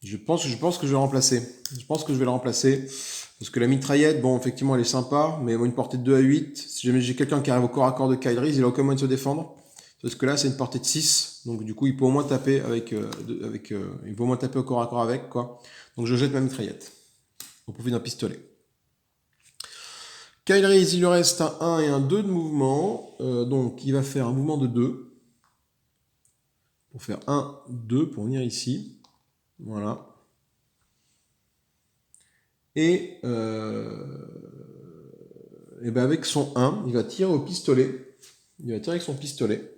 Je pense que je vais remplacer. Je pense que je vais le remplacer. Parce que la mitraillette, bon, effectivement, elle est sympa, mais une portée de 2 à 8. Si jamais j'ai quelqu'un qui arrive au corps à corps de Kyle Reese, il a aucun moyen de se défendre. Parce que là, c'est une portée de 6. Donc, du coup, il peut au moins taper il peut au moins taper au corps à corps avec, quoi. Donc, je jette ma mitraillette. Au profit d'un pistolet. Kyle Reese, il lui reste un 1 et un 2 de mouvement. Donc, il va faire un mouvement de 2. Pour faire 1, 2, pour venir ici. Voilà. Et, ben avec son 1, il va tirer au pistolet. Il va tirer avec son pistolet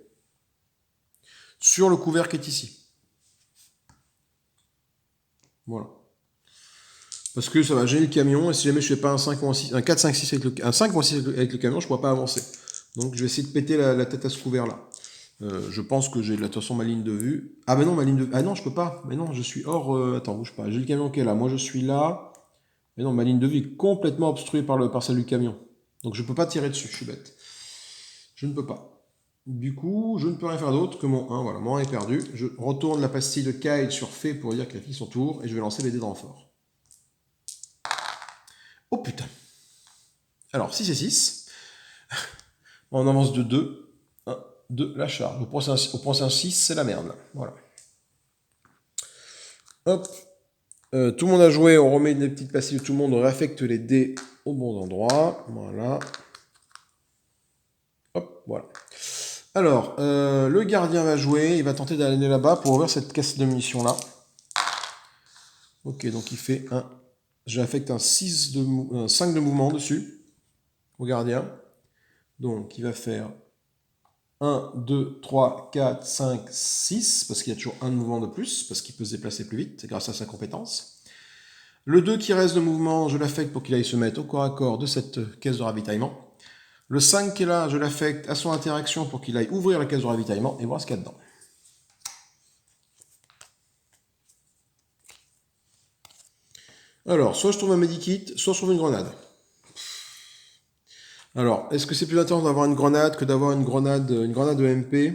sur le couvert qui est ici. Voilà. Parce que ça va gêner le camion, et si jamais je fais pas un 5 ou un 6, un 4, 5, 6 avec un 5 ou un 6 avec le camion, je ne pourrai pas avancer. Donc je vais essayer de péter la tête à ce couvert-là. Je pense que j'ai de toute façon ma ligne de vue. Ah mais non, ma ligne de vue. Ah non, je peux pas. Mais non, je suis hors. Attends, bouge pas. J'ai le camion qui est là. Moi je suis là. Mais non, ma ligne de vue est complètement obstruée par celle du camion. Donc je ne peux pas tirer dessus, je suis bête. Je ne peux pas. Du coup, je ne peux rien faire d'autre que mon 1. Voilà, mon 1 est perdu. Je retourne la pastille de Kyle sur Fée pour dire qu'il a fini son tour. Et je vais lancer les dés de renfort. Oh putain. Alors, 6 et 6. On avance de 2. 1, 2, la charge. Au point c'est un 6, c'est la merde. Voilà. Hop. Tout le monde a joué, on remet des petites pastilles de tout le monde, on réaffecte les dés au bon endroit. Voilà. Hop, voilà. Alors, le gardien va jouer, il va tenter d'aller là-bas pour ouvrir cette caisse de munitions là. Ok, donc il fait un... J'affecte un 5 de mouvement dessus, au gardien. Donc il va faire 1, 2, 3, 4, 5, 6, parce qu'il y a toujours un de mouvement de plus, parce qu'il peut se déplacer plus vite, c'est grâce à sa compétence. Le 2 qui reste de mouvement, je l'affecte pour qu'il aille se mettre au corps à corps de cette caisse de ravitaillement. Le 5 qui est là, je l'affecte à son interaction pour qu'il aille ouvrir la caisse de ravitaillement et voir ce qu'il y a dedans. Alors, soit je trouve un medikit, soit je trouve une grenade. Alors, est-ce que c'est plus intéressant d'avoir une grenade que d'avoir une grenade de MP?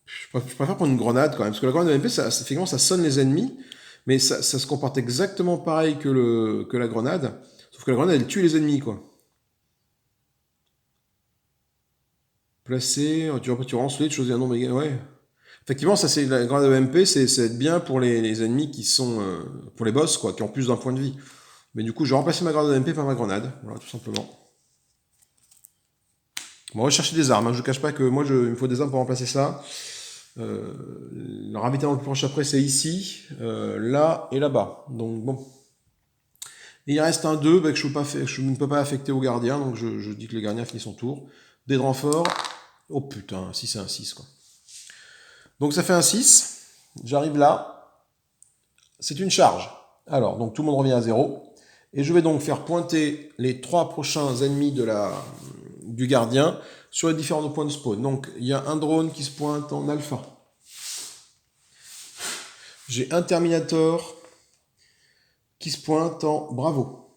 Je préfère prendre une grenade quand même, parce que la grenade de MP, effectivement, ça sonne les ennemis, mais ça se comporte exactement pareil que la grenade, sauf que la grenade, elle tue les ennemis, quoi. Placer, tu relances les choses, non, mais ouais. Effectivement, ça c'est la grenade de MP, c'est bien pour les ennemis qui sont pour les boss, quoi, qui ont plus d'un point de vie. Mais du coup, je vais remplacer ma grenade de MP par ma grenade, voilà, tout simplement. Bon, on va chercher des armes, hein. Je ne cache pas que moi, il me faut des armes pour remplacer ça. Le ravitaillement le plus proche après, c'est ici, là et là-bas. Donc bon. Et il reste un 2 bah, que je ne peux pas affecter au gardien, donc je dis que le gardien finit son tour. Dés de renfort. Oh putain, si c'est un 6, quoi. Donc ça fait un 6. J'arrive là. C'est une charge. Alors, donc tout le monde revient à 0. Et je vais donc faire pointer les 3 prochains ennemis du gardien sur les différents points de spawn. Donc, il y a un drone qui se pointe en alpha. J'ai un Terminator qui se pointe en bravo.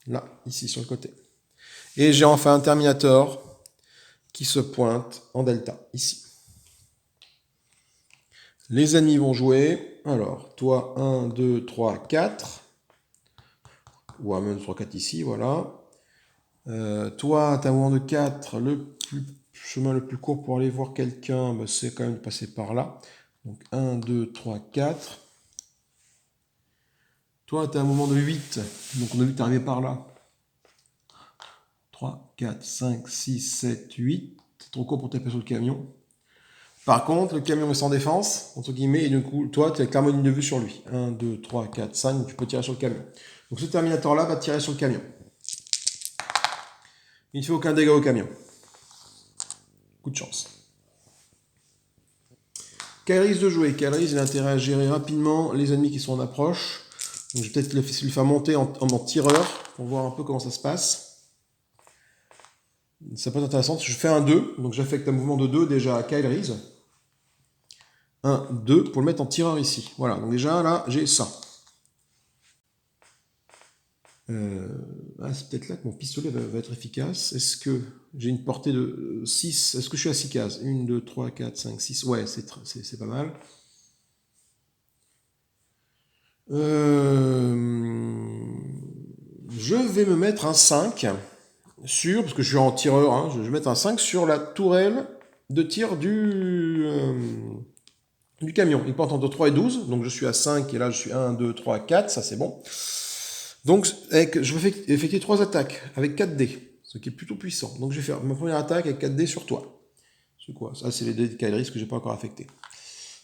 Là, ici, sur le côté. Et j'ai enfin un Terminator qui se pointe en delta, ici. Les ennemis vont jouer. Alors, toi, 1, 2, 3, 4. Ou même 3, 4 ici, voilà. Toi, tu as un mouvement de 4. Chemin le plus court pour aller voir quelqu'un, bah, c'est quand même de passer par là. Donc 1, 2, 3, 4. Toi, tu as un mouvement de 8. Donc on a vu que tu arrivé par là. 3, 4, 5, 6, 7, 8. C'est trop court pour taper sur le camion. Par contre, le camion est sans défense, entre guillemets, et du coup, toi, tu as clairement une ligne de vue sur lui. 1, 2, 3, 4, 5, donc tu peux tirer sur le camion. Donc ce Terminator-là va tirer sur le camion. Il ne fait aucun dégât au camion. Coup de chance. Kairis de jouer. Kairis, il a intérêt à gérer rapidement les ennemis qui sont en approche. Donc je vais peut-être lui faire monter en tireur pour voir un peu comment ça se passe. Ça peut être intéressant. Je fais un 2, donc j'affecte un mouvement de 2 déjà à Kairis. 1, 2, pour le mettre en tireur ici. Voilà, donc déjà là, j'ai ça. C'est peut-être là que mon pistolet va être efficace. Est-ce que j'ai une portée de 6? Est-ce que je suis à 6 cases? 1, 2, 3, 4, 5, 6. Ouais, c'est pas mal. Je vais me mettre un 5 sur, parce que je suis en tireur, hein, je vais mettre un 5 sur la tourelle de tir du camion. Il porte entre 3 et 12, donc je suis à 5 et là je suis 1, 2, 3, 4, ça c'est bon. Donc je vais effectuer 3 attaques avec 4 dés, ce qui est plutôt puissant. Donc je vais faire ma première attaque avec 4 dés sur toi. C'est quoi? Ça c'est les dés de Kairis que j'ai pas encore affectés.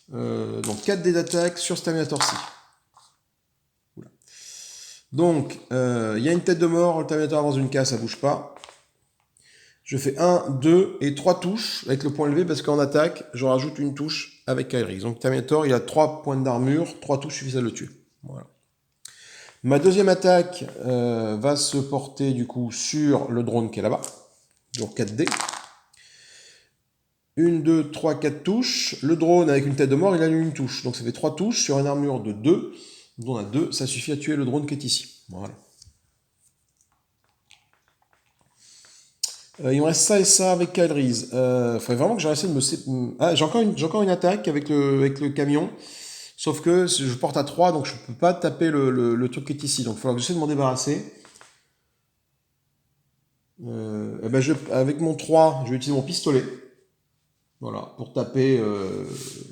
Donc 4 dés d'attaque sur ce Terminator-ci. Donc, il y a une tête de mort, le Terminator avance d'une case, ça bouge pas. Je fais 1, 2 et 3 touches avec le point levé parce qu'en attaque, je rajoute une touche avec Kyle Reese. Donc Terminator, il a 3 points d'armure, 3 touches suffisent à le tuer. Voilà. Ma deuxième attaque va se porter du coup sur le drone qui est là-bas. Donc 4 dés. 1, 2, 3, 4 touches. Le drone avec une tête de mort, il annule une touche. Donc ça fait 3 touches sur une armure de 2. Donc on a 2, ça suffit à tuer le drone qui est ici. Voilà. Il me reste ça et ça avec Kyle Reese. Faudrait vraiment que j'essaie de me... Ah, j'ai encore une attaque avec le camion. Sauf que je porte à 3, donc je peux pas taper le truc qui est ici. Donc il faudra que j'essaie de m'en débarrasser. Eh ben avec mon 3, je vais utiliser mon pistolet. Voilà, pour taper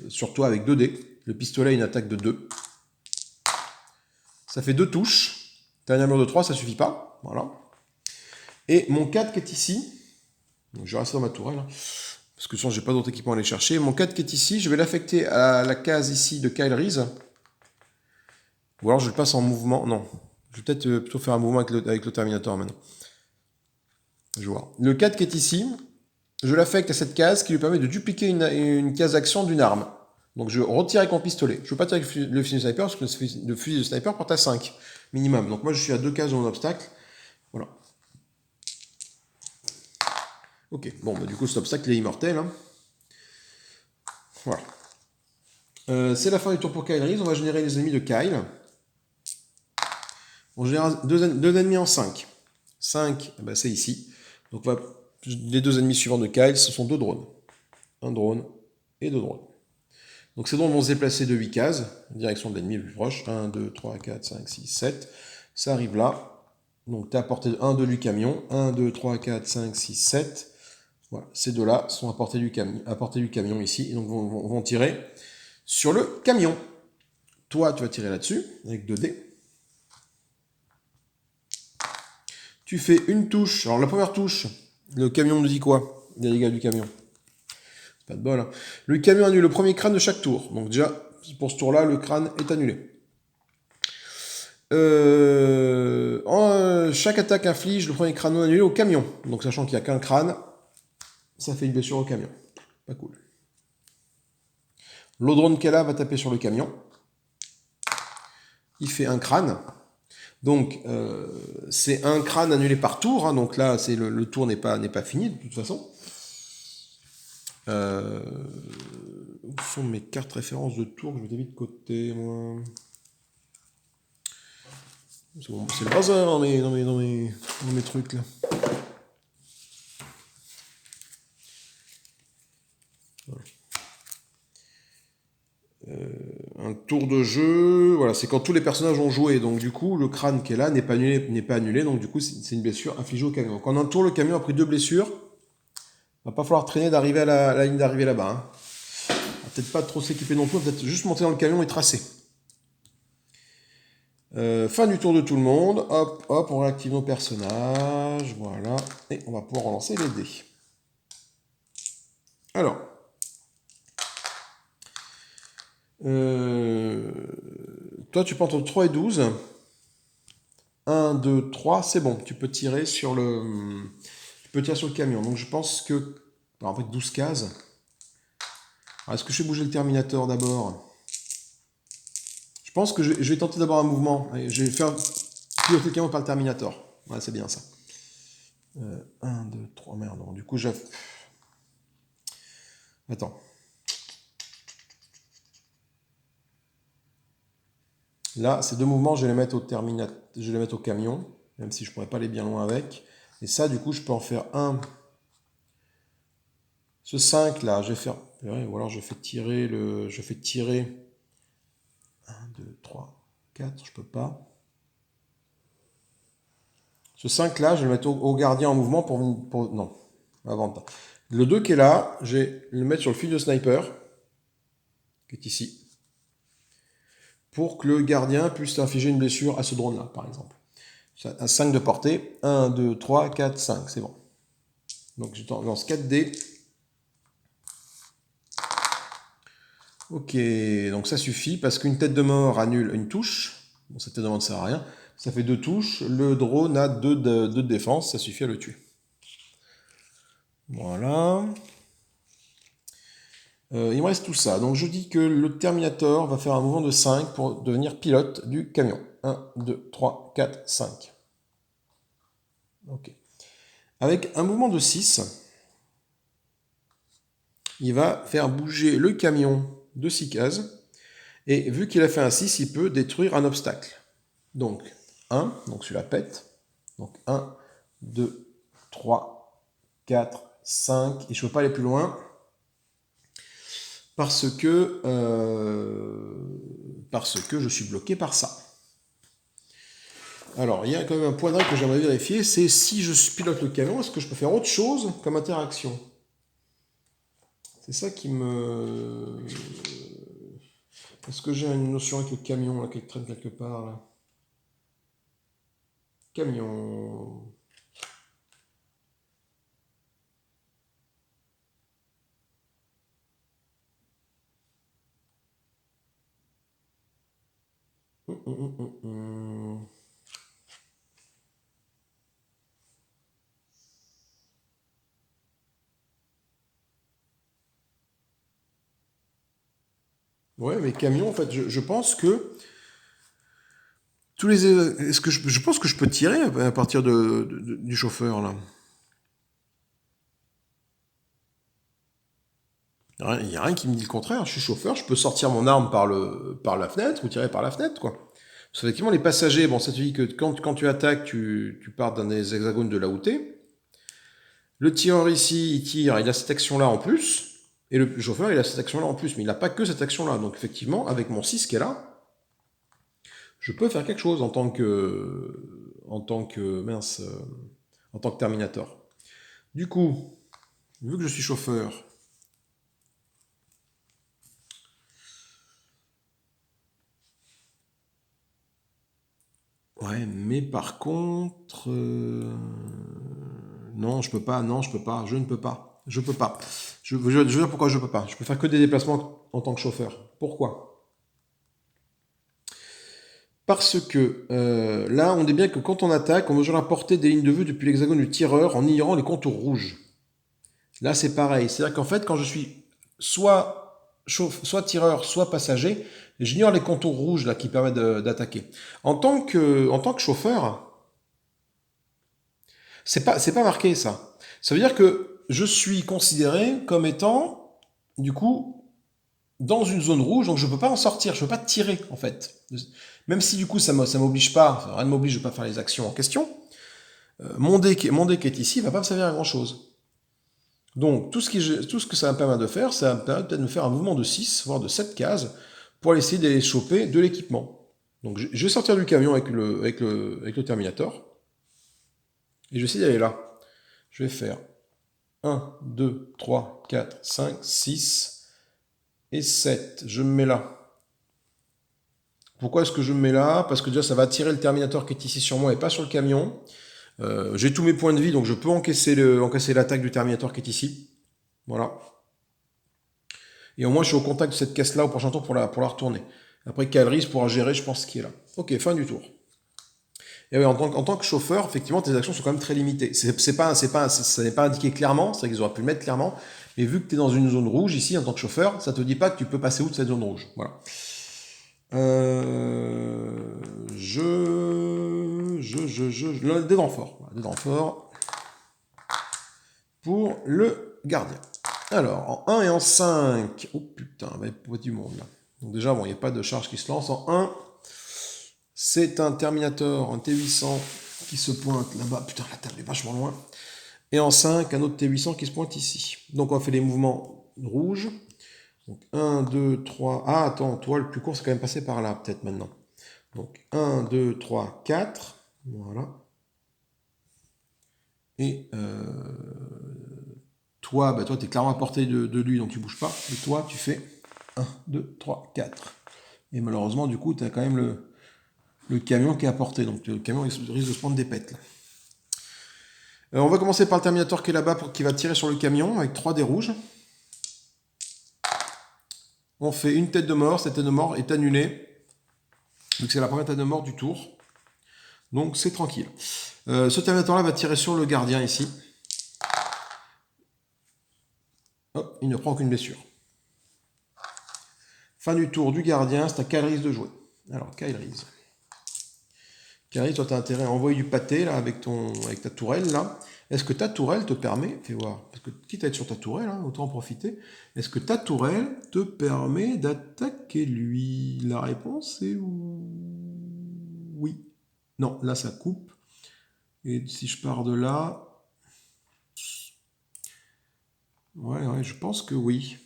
sur toi avec 2 dés. Le pistolet a une attaque de 2. Ça fait 2 touches. T'as une armure de 3, ça suffit pas. Voilà. Et mon 4 qui est ici. Donc je vais rester dans ma tourelle. Parce que sinon, j'ai pas d'autre équipement à aller chercher. Mon 4 qui est ici, je vais l'affecter à la case ici de Kyle Reese. Ou alors je le passe en mouvement. Non. Je vais peut-être plutôt faire un mouvement avec le Terminator maintenant. Je vais voir. Le 4 qui est ici, je l'affecte à cette case qui lui permet de dupliquer une case d'action d'une arme. Donc je retire avec mon pistolet. Je ne veux pas tirer le fusil de sniper parce que le fusil de sniper porte à 5 minimum. Donc moi je suis à 2 cases de mon obstacle. Voilà. Ok, bon, bah, du coup cet obstacle il est immortel. Hein. Voilà. C'est la fin du tour pour Kyle Reese. On va générer les ennemis de Kyle. On génère deux ennemis en 5. 5, bah, c'est ici. Donc les 2 ennemis suivants de Kyle, ce sont 2 drones. Un drone et 2 drones. Donc ces drones vont se déplacer de 8 cases, en direction de l'ennemi le plus proche. 1, 2, 3, 4, 5, 6, 7. Ça arrive là. Donc tu as à portée de 1, 2 du camion. 1, 2, 3, 4, 5, 6, 7. Voilà. Ces deux-là sont à portée du camion ici. Et donc vont tirer sur le camion. Toi, tu vas tirer là-dessus avec 2 dés. Tu fais une touche. Alors la première touche, le camion nous dit quoi? Les dégâts du camion. C'est pas de bol. Hein. Le camion annule le premier crâne de chaque tour. Donc déjà, pour ce tour-là, le crâne est annulé. Chaque attaque inflige le premier crâne non annulé au camion. Donc sachant qu'il n'y a qu'un crâne, ça fait une blessure au camion. Pas cool. L'Odrone qu'elle a va taper sur le camion. Il fait un crâne. Donc c'est un crâne annulé par tour. Hein, donc là, le tour n'est pas fini de toute façon. Où sont mes cartes références de tour que je m'étais mis de côté, moi? C'est bon, c'est le bazar dans mes trucs là. Voilà. Un tour de jeu, voilà, c'est quand tous les personnages ont joué, donc du coup le crâne qui est là n'est pas annulé, donc du coup c'est une blessure infligée au camion. Donc en un tour le camion a pris 2 blessures, va pas falloir traîner d'arriver à la ligne d'arrivée là-bas. Hein. On va peut-être pas trop s'équiper non plus, peut-être juste monter dans le camion et tracer. Fin du tour de tout le monde, hop, hop, on réactive nos personnages, voilà, et on va pouvoir relancer les dés. Alors, toi tu prends entre 3 et 12. 1, 2, 3, c'est bon, tu peux tirer sur le camion. Donc je pense que, alors en fait 12 cases. Est-ce que je vais bouger le Terminator d'abord? Je pense que je vais tenter d'abord un mouvement. Allez, je vais faire piloter le camion par le Terminator. Ouais, c'est bien ça. 1, 2, 3, merde. Du coup, attends. Là, ces 2 mouvements, je vais les mettre au camion, même si je pourrais pas aller bien loin avec. Et ça, du coup, je peux en faire un. Ce 5 là, je vais faire. Ou alors je fais tirer 1, 2, 3, 4, je peux pas. Ce 5 là, je vais le mettre au gardien en mouvement pour non, avant de... Le 2 qui est là, je vais le mettre sur le fil de sniper, qui est ici, pour que le gardien puisse infliger une blessure à ce drone là, par exemple. À 5 de portée, 1, 2, 3, 4, 5, c'est bon. Donc je lance 4 dés. Ok, donc ça suffit parce qu'une tête de mort annule une touche. Bon, cette tête de mort ne sert à rien. Ça fait 2 touches. Le drone a 2 de défense, ça suffit à le tuer. Voilà. Il me reste tout ça. Donc je dis que le Terminator va faire un mouvement de 5 pour devenir pilote du camion. 1, 2, 3, 4, 5. Ok. Avec un mouvement de 6, il va faire bouger le camion de 6 cases. Et vu qu'il a fait un 6, il peut détruire un obstacle. Donc 1, donc celui-là pète. Donc 1, 2, 3, 4, 5. Et je ne peux pas aller plus loin. Parce que je suis bloqué par ça. Alors, il y a quand même un point de règle que j'aimerais vérifier, c'est si je pilote le camion, est-ce que je peux faire autre chose comme interaction? C'est ça qui me... Est-ce que j'ai une notion avec le camion là, qui traîne quelque part là? Camion... Ouais, mais camion, en fait, je pense que tous les... Est-ce que je pense que je peux tirer à partir du chauffeur là. Il n'y a rien qui me dit le contraire. Je suis chauffeur, je peux sortir mon arme par la fenêtre ou tirer par la fenêtre, quoi. Parce qu'effectivement, les passagers, bon, ça te dit que quand tu attaques, tu pars dans des hexagones de là où t'es. Le tireur ici, il tire, il a cette action-là en plus. Et le chauffeur, il a cette action-là en plus. Mais il n'a pas que cette action-là. Donc effectivement, avec mon 6 qui est là, je peux faire quelque chose en tant que... mince... en tant que Terminator. Du coup, vu que je suis chauffeur, ouais, mais par contre... non, je peux pas, non, je peux pas, je ne peux pas. Je peux pas. Je veux dire pourquoi je peux pas. Je peux faire que des déplacements en tant que chauffeur. Pourquoi? Parce que là, on dit bien que quand on attaque, on mesure la portée des lignes de vue depuis l'hexagone du tireur en ignorant les contours rouges. Là, c'est pareil. C'est-à-dire qu'en fait, quand je suis soit tireur, soit passager, j'ignore les contours rouges là qui permettent d'attaquer. En tant que chauffeur, c'est pas marqué ça. Ça veut dire que je suis considéré comme étant, du coup, dans une zone rouge, donc je ne peux pas en sortir, je ne peux pas tirer en fait. Même si du coup ça m'oblige pas, rien ne m'oblige de ne pas faire les actions en question, mon dé qui est ici ne va pas me servir à grand chose. Donc tout ce que ça me permet de faire, ça me permet peut-être de faire un mouvement de 6, voire de 7 cases, pour essayer d'aller choper de l'équipement. Donc je vais sortir du camion avec le Terminator, et je vais essayer d'aller là. Je vais faire 1, 2, 3, 4, 5, 6 et 7. Je me mets là. Pourquoi est-ce que je me mets là? Parce que déjà, ça va attirer le Terminator qui est ici sur moi et pas sur le camion. J'ai tous mes points de vie, donc je peux encaisser l'attaque du Terminator qui est ici. Voilà. Et au moins, je suis au contact de cette caisse-là au prochain tour pour la retourner. Après, Calriss pourra gérer, je pense, ce qui est là. Ok, fin du tour. Et oui, en tant que chauffeur, effectivement, tes actions sont quand même très limitées. Ça n'est pas indiqué clairement, c'est qu'ils auraient pu le mettre clairement. Mais vu que tu es dans une zone rouge ici, en tant que chauffeur, ça te dit pas que tu peux passer outre cette zone rouge. Voilà. Des renforts. Voilà, des renforts pour le gardien. Alors, en 1 et en 5. Oh putain, il va y avoir du monde là. Donc déjà, bon, il n'y a pas de charge qui se lance. En 1, c'est un Terminator, un T800 qui se pointe là-bas. Putain, la table est vachement loin. Et en 5, un autre T800 qui se pointe ici. Donc on fait les mouvements rouges. Donc 1, 2, 3. Ah, attends, toi, le plus court, c'est quand même passé par là, peut-être maintenant. Donc 1, 2, 3, 4. Voilà. Et toi, bah, toi, tu es clairement à portée de lui, donc tu bouges pas. Et toi, tu fais 1, 2, 3, 4. Et malheureusement, du coup, tu as quand même le camion qui est à portée. Donc le camion risque de se prendre des pètes. Là. On va commencer par le Terminator qui est là-bas, qui va tirer sur le camion avec 3 dés rouges. On fait une tête de mort, cette tête de mort est annulée, vu que c'est la première tête de mort du tour. Donc c'est tranquille. Ce Terminator-là va tirer sur le gardien ici. Hop, il ne prend aucune blessure. Fin du tour du gardien, c'est à Kyle de jouer. Alors, Kyle Reese. Kyle, toi, tu as intérêt à envoyer du pâté là, avec ta tourelle. Là. Est-ce que ta tourelle te permet, fais voir, parce que quitte à être sur ta tourelle, hein, autant en profiter, est-ce que ta tourelle te permet d'attaquer lui? La réponse est oui. Non, là, ça coupe. Et si je pars de là... Ouais, je pense que oui.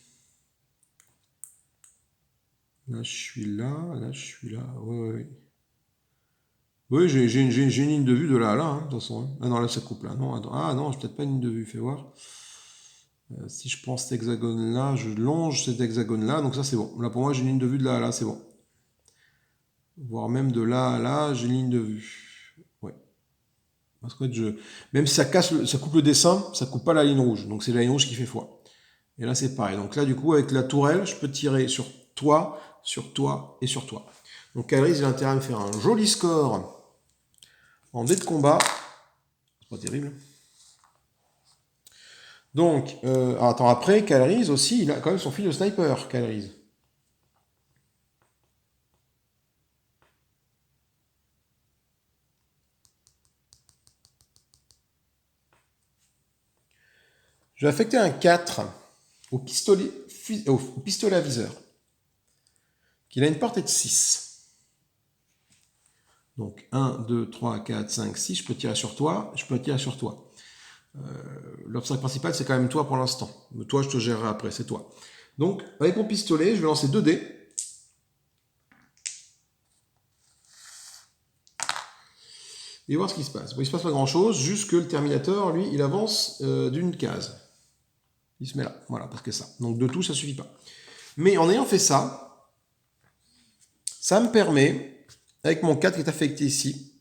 Là, je suis là, je suis là. Ouais. Oui, j'ai une ligne de vue de là à là, hein, de toute façon. Hein. Ah non, là, ça coupe là. Non, attends. Ah non, j'ai peut-être pas une ligne de vue, fais voir. Si je prends cet hexagone-là, je longe cet hexagone-là, donc ça, c'est bon. Là, pour moi, j'ai une ligne de vue de là à là, c'est bon. Voire même de là à là, j'ai une ligne de vue. Ouais. Parce que même si ça coupe le dessin, ça coupe pas la ligne rouge. Donc, c'est la ligne rouge qui fait foi. Et là, c'est pareil. Donc là, du coup, avec la tourelle, je peux tirer sur toi et sur toi. Donc, Calris, il a intérêt à me faire un joli score en dé de combat. C'est pas terrible. Donc, attends, après, Calriss aussi, il a quand même son fil de sniper, Calriss. Je vais affecter un 4 au pistolet à viseur, qu'il a une portée de 6. Donc, 1, 2, 3, 4, 5, 6, je peux tirer sur toi, L'obstacle principal, c'est quand même toi pour l'instant. Toi, je te gérerai après, c'est toi. Donc, avec mon pistolet, je vais lancer 2 dés. Et voir ce qui se passe. Bon, il ne se passe pas grand-chose, juste que le Terminator, lui, il avance d'une case. Il se met là, voilà, parce que ça. Donc de tout, ça ne suffit pas. Mais en ayant fait ça, ça me permet, avec mon 4 qui est affecté ici,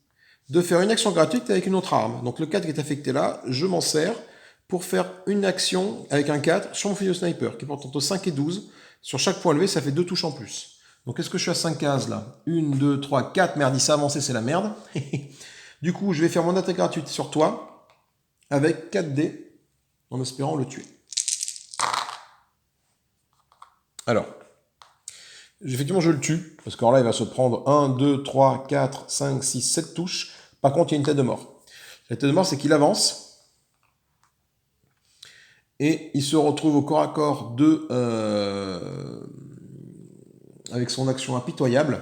de faire une action gratuite avec une autre arme. Donc le 4 qui est affecté là, je m'en sers pour faire une action avec un 4 sur mon fusil de sniper, qui porte entre 5 et 12. Sur chaque point levé, ça fait 2 touches en plus. Donc est-ce que je suis à 5 cases là? 1, 2, 3, 4, merde, il s'est avancé, c'est la merde. Du coup, je vais faire mon attaque gratuite sur toi, avec 4 dés, en espérant le tuer. Alors, effectivement, je le tue, parce que là, il va se prendre 1, 2, 3, 4, 5, 6, 7 touches. Par contre, il y a une tête de mort. La tête de mort, c'est qu'il avance, et il se retrouve au corps à corps avec son action impitoyable.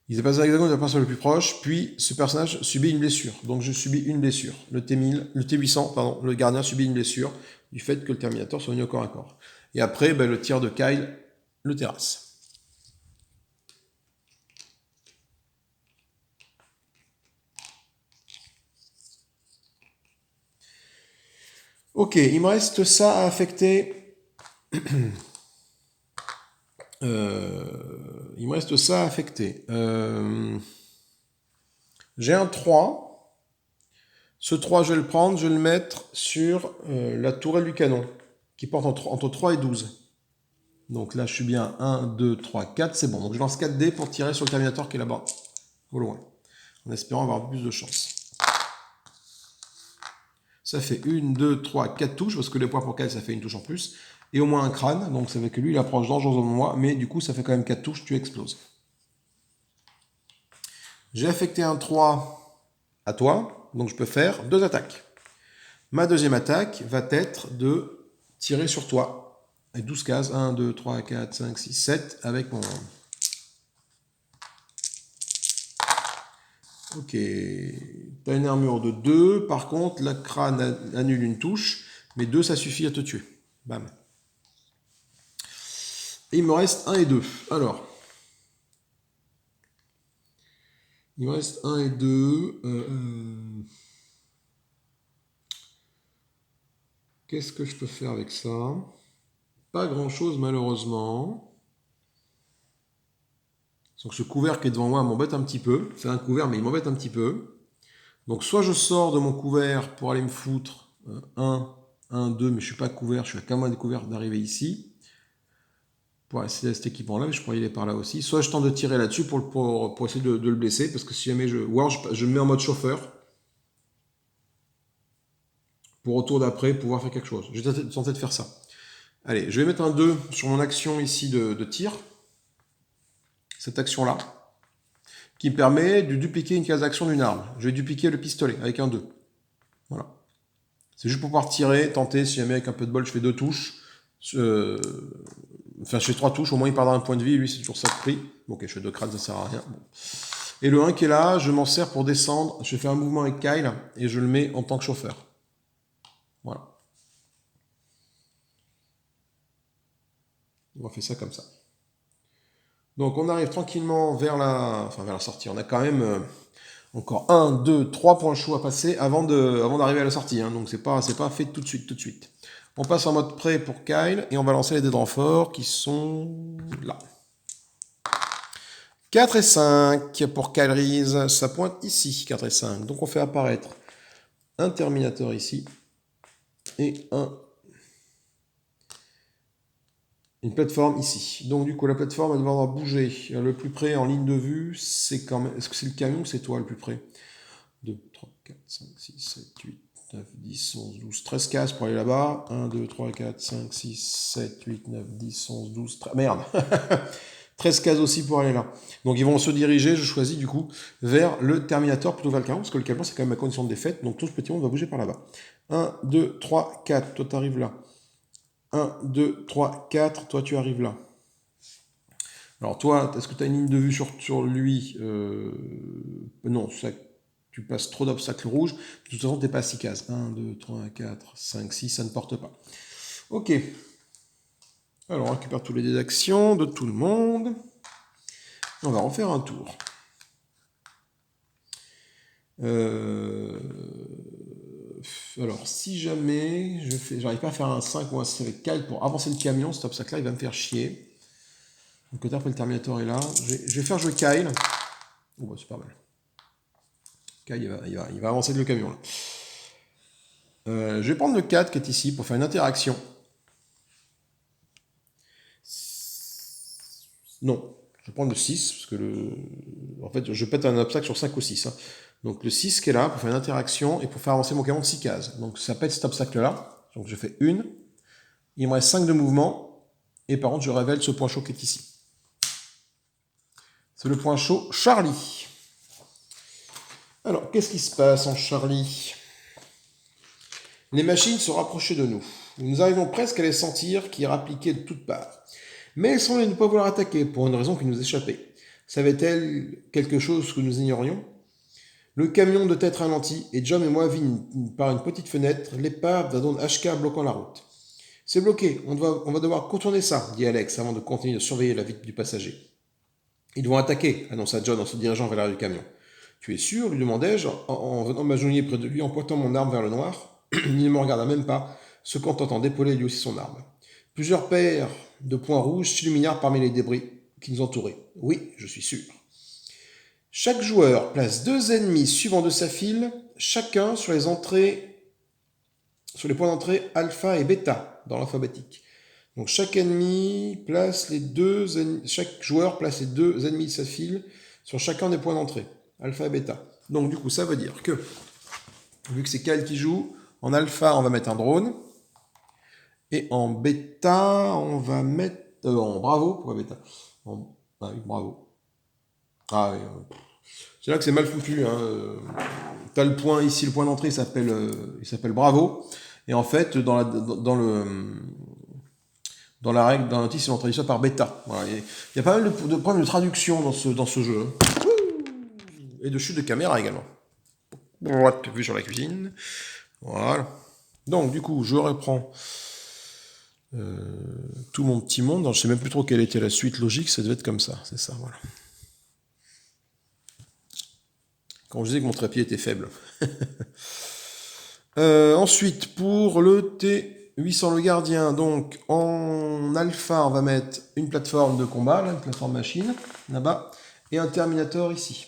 Il s'est passé à l'hexagone de la personne le plus proche, puis ce personnage subit une blessure. Donc je subis une blessure. Le T800, pardon, le gardien subit une blessure du fait que le Terminator soit venu au corps à corps. Et après, le tir de Kyle le terrasse. Ok, il me reste ça à affecter. Il me reste ça à affecter. J'ai un 3. Ce 3, je vais le prendre, je vais le mettre sur la tourelle du canon, qui porte entre 3 et 12. Donc là, je suis bien 1, 2, 3, 4, c'est bon. Donc je lance 4 dés pour tirer sur le Terminator qui est là-bas, au loin, en espérant avoir un peu plus de chance. Ça fait 1, 2, 3, 4 touches, parce que les points pour 4, ça fait une touche en plus. Et au moins un crâne, donc ça fait que lui, il approche dangereusement de moi, mais du coup, ça fait quand même 4 touches, tu exploses. J'ai affecté un 3 à toi, donc je peux faire 2 attaques. Ma deuxième attaque va être de tirer sur toi, avec 12 cases, 1, 2, 3, 4, 5, 6, 7, avec mon... Ok, t'as une armure de 2, par contre, la crâne annule une touche, mais 2, ça suffit à te tuer. Bam. Et il me reste 1 et 2. Alors, il me reste 1 et 2. Qu'est-ce que je peux faire avec ça? Pas grand-chose, malheureusement. Donc ce couvert qui est devant moi m'embête un petit peu. C'est un couvert, mais il m'embête un petit peu. Donc soit je sors de mon couvert pour aller me foutre 1, 1, 2, mais je ne suis pas couvert, je suis à qu'à moins découvert d'arriver ici. pour accéder à cet équipement-là, mais je crois qu'il est par là aussi. Soit je tente de tirer là-dessus pour essayer de le blesser, parce que si jamais je... Ou alors je me mets en mode chauffeur, pour au tour d'après pouvoir faire quelque chose. Je vais tenter de faire ça. Allez, je vais mettre un 2 sur mon action ici de tir. Cette action-là, qui me permet de dupliquer une case d'action d'une arme. Je vais dupliquer le pistolet avec un 2. Voilà. C'est juste pour pouvoir tirer, tenter, si jamais avec un peu de bol je fais 2 touches. Enfin, je fais 3 touches, au moins il perdra un point de vie, et lui c'est toujours ça de prix. Ok, je fais 2 crânes, ça sert à rien. Bon. Et le 1 qui est là, je m'en sers pour descendre. Je fais un mouvement avec Kyle et je le mets en tant que chauffeur. Voilà. On va faire ça comme ça. Donc on arrive tranquillement vers la sortie. On a quand même encore 1, 2, 3 points chauds à passer avant d'arriver à la sortie. Hein. Donc c'est pas fait tout de suite. On passe en mode prêt pour Kyle et on va lancer les dés de renfort qui sont là. 4 et 5 pour Kyle Reese. Ça pointe ici, 4 et 5. Donc on fait apparaître un Terminator ici et une plateforme ici. Donc du coup la plateforme elle devra bouger. Le plus près en ligne de vue, c'est quand même... Est-ce que c'est le camion ou c'est toi le plus près? 2, 3, 4, 5, 6, 7, 8, 9, 10, 11, 12, 13 cases pour aller là-bas. 1, 2, 3, 4, 5, 6, 7, 8, 9, 10, 11, 12, 13... Merde 13 cases aussi pour aller là. Donc ils vont se diriger, je choisis du coup, vers le Terminator plutôt que le camion, parce que le camion c'est quand même ma condition de défaite, donc tout ce petit monde va bouger par là-bas. 1, 2, 3, 4, toi tu arrives là. 1, 2, 3, 4, toi tu arrives là. Alors toi, est-ce que tu as une ligne de vue sur lui Non, tu passes trop d'obstacles rouges. De toute façon, tu n'es pas à 6 cases. 1, 2, 3, 4, 5, 6, ça ne porte pas. Ok. Alors, on récupère tous les dés d'action de tout le monde. On va refaire un tour. Alors, si jamais j'arrive pas à faire un 5 ou un 6 avec Kyle pour avancer le camion, cet obstacle-là, il va me faire chier. Donc, après le Terminator est là. Je vais faire jouer Kyle. Oh, bah, c'est pas mal. Kyle, il va avancer le camion, là. Je vais prendre le 4 qui est ici pour faire une interaction. Non, je vais prendre le 6, parce que en fait, je pète un obstacle sur 5 ou 6. Hein. Donc le 6 qui est là pour faire une interaction et pour faire avancer mon camion de 6 cases. Donc ça pète cet obstacle-là. Donc je fais une. Il me reste 5 de mouvement. Et par contre, je révèle ce point chaud qui est ici. C'est le point chaud Charlie. Alors, qu'est-ce qui se passe en Charlie? Les machines se rapprochaient de nous. Nous arrivons presque à les sentir qui rappliquaient de toutes parts. Mais elles semblaient ne pas vouloir attaquer, pour une raison qui nous échappait. Savait-elle quelque chose que nous ignorions? Le camion de tête ralentit, et John et moi vîmes par une petite fenêtre l'épave d'un drone HK bloquant la route. C'est bloqué, on va devoir contourner ça, dit Alex avant de continuer de surveiller la vitre du passager. Ils vont attaquer, annonça John en se dirigeant vers l'arrière du camion. Tu es sûr lui demandai-je, en venant m'agenouiller près de lui, en pointant mon arme vers le noir. Il ne me regarda même pas, se contentant d'épauler lui aussi son arme. Plusieurs paires de points rouges s'illuminèrent parmi les débris qui nous entouraient. Oui, je suis sûr. Chaque joueur place 2 ennemis suivant de sa file, chacun sur les points d'entrée alpha et bêta dans l'alphabétique. Donc chaque joueur place les 2 ennemis de sa file sur chacun des points d'entrée, alpha et bêta. Donc du coup, ça veut dire que, vu que c'est Kyle qui joue, en alpha, on va mettre un drone, et en bêta, on va mettre... en bravo, pourquoi bêta? Ah oui, bravo. Ah oui, c'est là que c'est mal foutu. Hein. Tu as le point ici, le point d'entrée, il s'appelle bravo. Et en fait, dans la règle, dans la notice, on traduit ça par bêta. Voilà. Il y a pas mal de problèmes de traduction dans ce jeu. Hein. Et de chute de caméra également. Vue sur la cuisine. Voilà. Donc, du coup, je reprends tout mon petit monde. Alors, je sais même plus trop quelle était la suite logique. Ça devait être comme ça. C'est ça, voilà. Quand je disais que mon trépied était faible. Ensuite, pour le T800 le gardien, donc en alpha, on va mettre une plateforme de combat, là, une plateforme machine, là-bas, et un Terminator ici.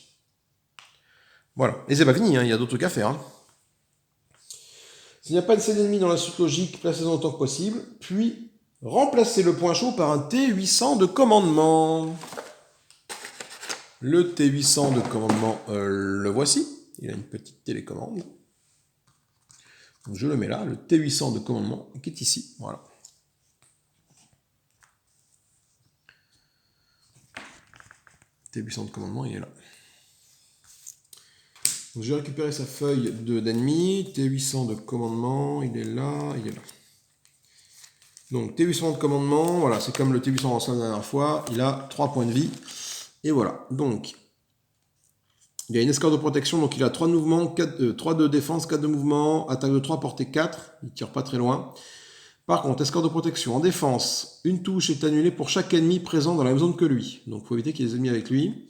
Voilà. Et c'est pas fini, hein, il y a d'autres trucs à faire. Hein. S'il n'y a pas de scène ennemie dans la suite logique, placez-en autant que possible, puis Remplacez le point chaud par un T800 de commandement. Le T800 de commandement, le voici. Il a une petite télécommande. Donc je le mets là, le T800 de commandement qui est ici. Voilà. T800 de commandement, il est là. Donc je vais récupérer sa feuille d'ennemi. T800 de commandement, il est là, il est là. Donc T800 de commandement, voilà, c'est comme le T800 en la dernière fois. Il a 3 points de vie. Et voilà. Donc, il y a une escorte de protection, donc il a 3 de mouvement, 3 de défense, 4 de mouvement, attaque de 3, portée 4. Il tire pas très loin. Par contre, escorte de protection en défense, une touche est annulée pour chaque ennemi présent dans la même zone que lui. Donc il faut éviter qu'il y ait des ennemis avec lui.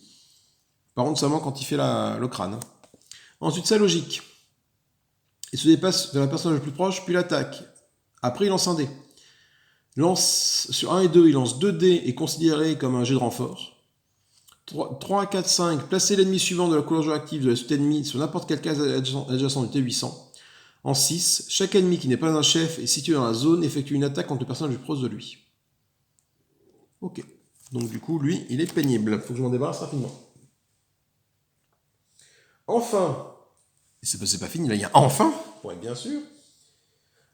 Par contre, seulement quand il fait le crâne. Ensuite, sa logique. Il se dépasse de la personne la plus proche, puis l'attaque. Après, il lance un dé. Sur 1 et 2, il lance 2 dés et considéré comme un jet de renfort. 3, 4, 5, placez l'ennemi suivant de la couleur active de la suite ennemie sur n'importe quelle case adjacente du T800. En 6, chaque ennemi qui n'est pas un chef et situé dans la zone effectue une attaque contre le personnage le plus proche de lui. Ok. Donc du coup, lui, il est pénible. Faut que je m'en débarrasse rapidement. Enfin, c'est pas fini, là, il y a enfin, pour être bien sûr.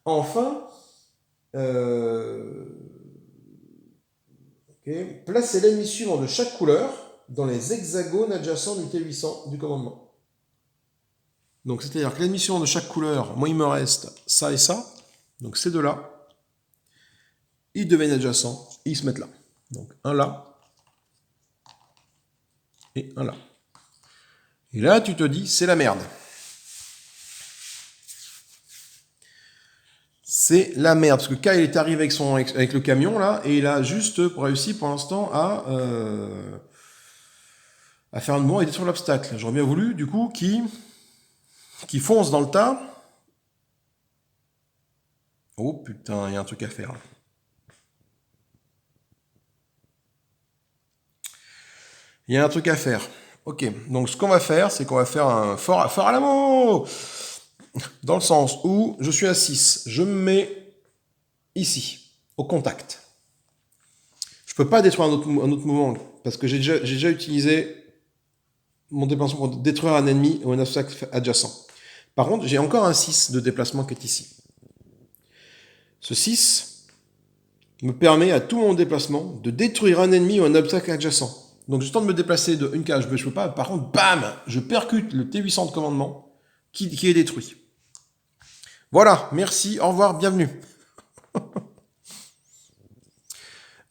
Enfin, placez l'ennemi suivant de chaque couleur dans les hexagones adjacents du T800 du commandement. Donc c'est-à-dire que l'ennemi suivant de chaque couleur, moi il me reste ça et ça. Donc ces deux-là, ils deviennent adjacents, et ils se mettent là. Donc un là, et un là. Et là tu te dis, c'est la merde. C'est la merde, parce que Kyle est arrivé avec le camion là, et il a juste réussi pour l'instant à faire un mouvement et détruire l'obstacle. J'aurais bien voulu, du coup, qui fonce dans le tas. Oh putain, il y a un truc à faire là. Il y a un truc à faire. Ok, donc ce qu'on va faire, c'est qu'on va faire un fort à l'amour. Dans le sens où je suis à 6. Je me mets ici, au contact. Je peux pas détruire un autre mouvement, parce que j'ai déjà utilisé mon déplacement pour détruire un ennemi ou un obstacle adjacent. Par contre, j'ai encore un 6 de déplacement qui est ici. Ce 6 me permet à tout mon déplacement de détruire un ennemi ou un obstacle adjacent. Donc j'ai le temps de me déplacer de une cage, je peux pas. Par contre, bam, je percute le T800 de commandement qui est détruit. Voilà, merci, au revoir, bienvenue.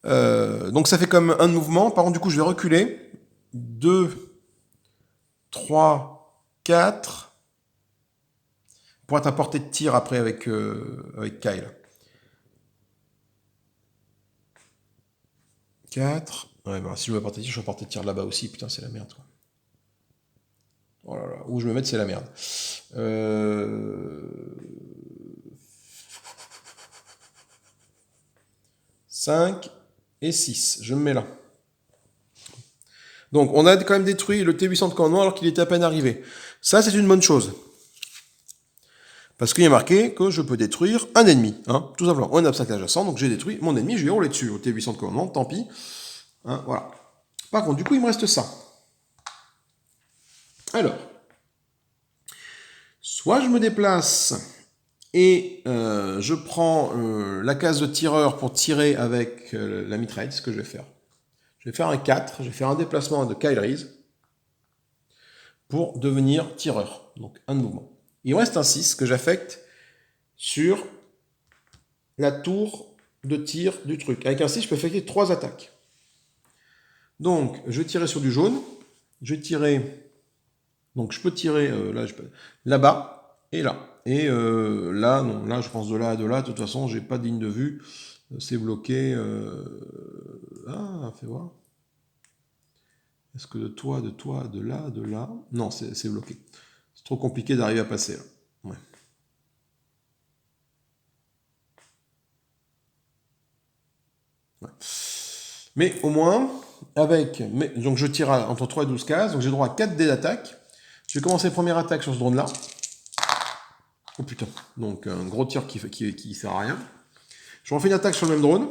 Donc ça fait comme un mouvement. Par contre, du coup, je vais reculer. 2, 3, 4. Pour être à portée de tir après avec Kyle. 4. Ouais, bah, si je veux à portée de tir, je suis à portée de tir là-bas aussi. Putain, c'est la merde, quoi. Oh là là, où je me mette, c'est la merde. 5 et 6. Je me mets là. Donc, on a quand même détruit le T800 de commandement alors qu'il était à peine arrivé. Ça, c'est une bonne chose. Parce qu'il y a marqué que je peux détruire un ennemi, hein, tout simplement. Un obstacle adjacent, donc j'ai détruit mon ennemi, je vais rouler dessus. Au T800 de commandement, tant pis. Hein, voilà. Par contre, du coup, il me reste ça. Alors, soit je me déplace et je prends la case de tireur pour tirer avec la mitraille, ce que je vais faire. Je vais faire un 4, je vais faire un déplacement de Kyle Reese pour devenir tireur. Donc un de mouvement. Il me reste un 6 que j'affecte sur la tour de tir du truc. Avec un 6, je peux affecter 3 attaques. Donc, je vais tirer sur du jaune. Je vais tirer... Donc, je peux tirer là-bas et là. Et là, non, là, je pense de là à de là. De toute façon, j'ai pas de ligne de vue. C'est bloqué. Ah, fais voir. Est-ce que de toi, de là... Non, c'est bloqué. C'est trop compliqué d'arriver à passer là. Ouais. Ouais. Mais au moins, donc je tire entre 3 et 12 cases, donc j'ai droit à 4 dés d'attaque. Je vais commencer la première attaque sur ce drone-là. Oh putain, donc un gros tir qui sert à rien. Je refais une attaque sur le même drone.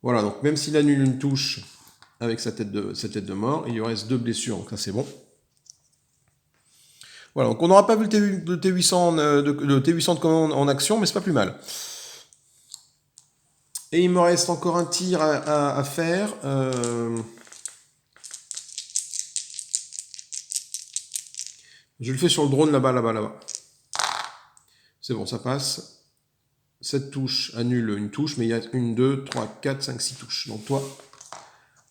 Voilà, donc même s'il annule une touche avec sa tête de mort, il lui reste 2 blessures, donc ça c'est bon. Voilà, donc on n'aura pas vu le T800 de commande en action, mais c'est pas plus mal. Et il me reste encore un tir à faire. Je le fais sur le drone là-bas. C'est bon, ça passe. Cette touche annule une touche, mais il y a 1, 2, 3, 4, 5, 6 touches. Donc toi,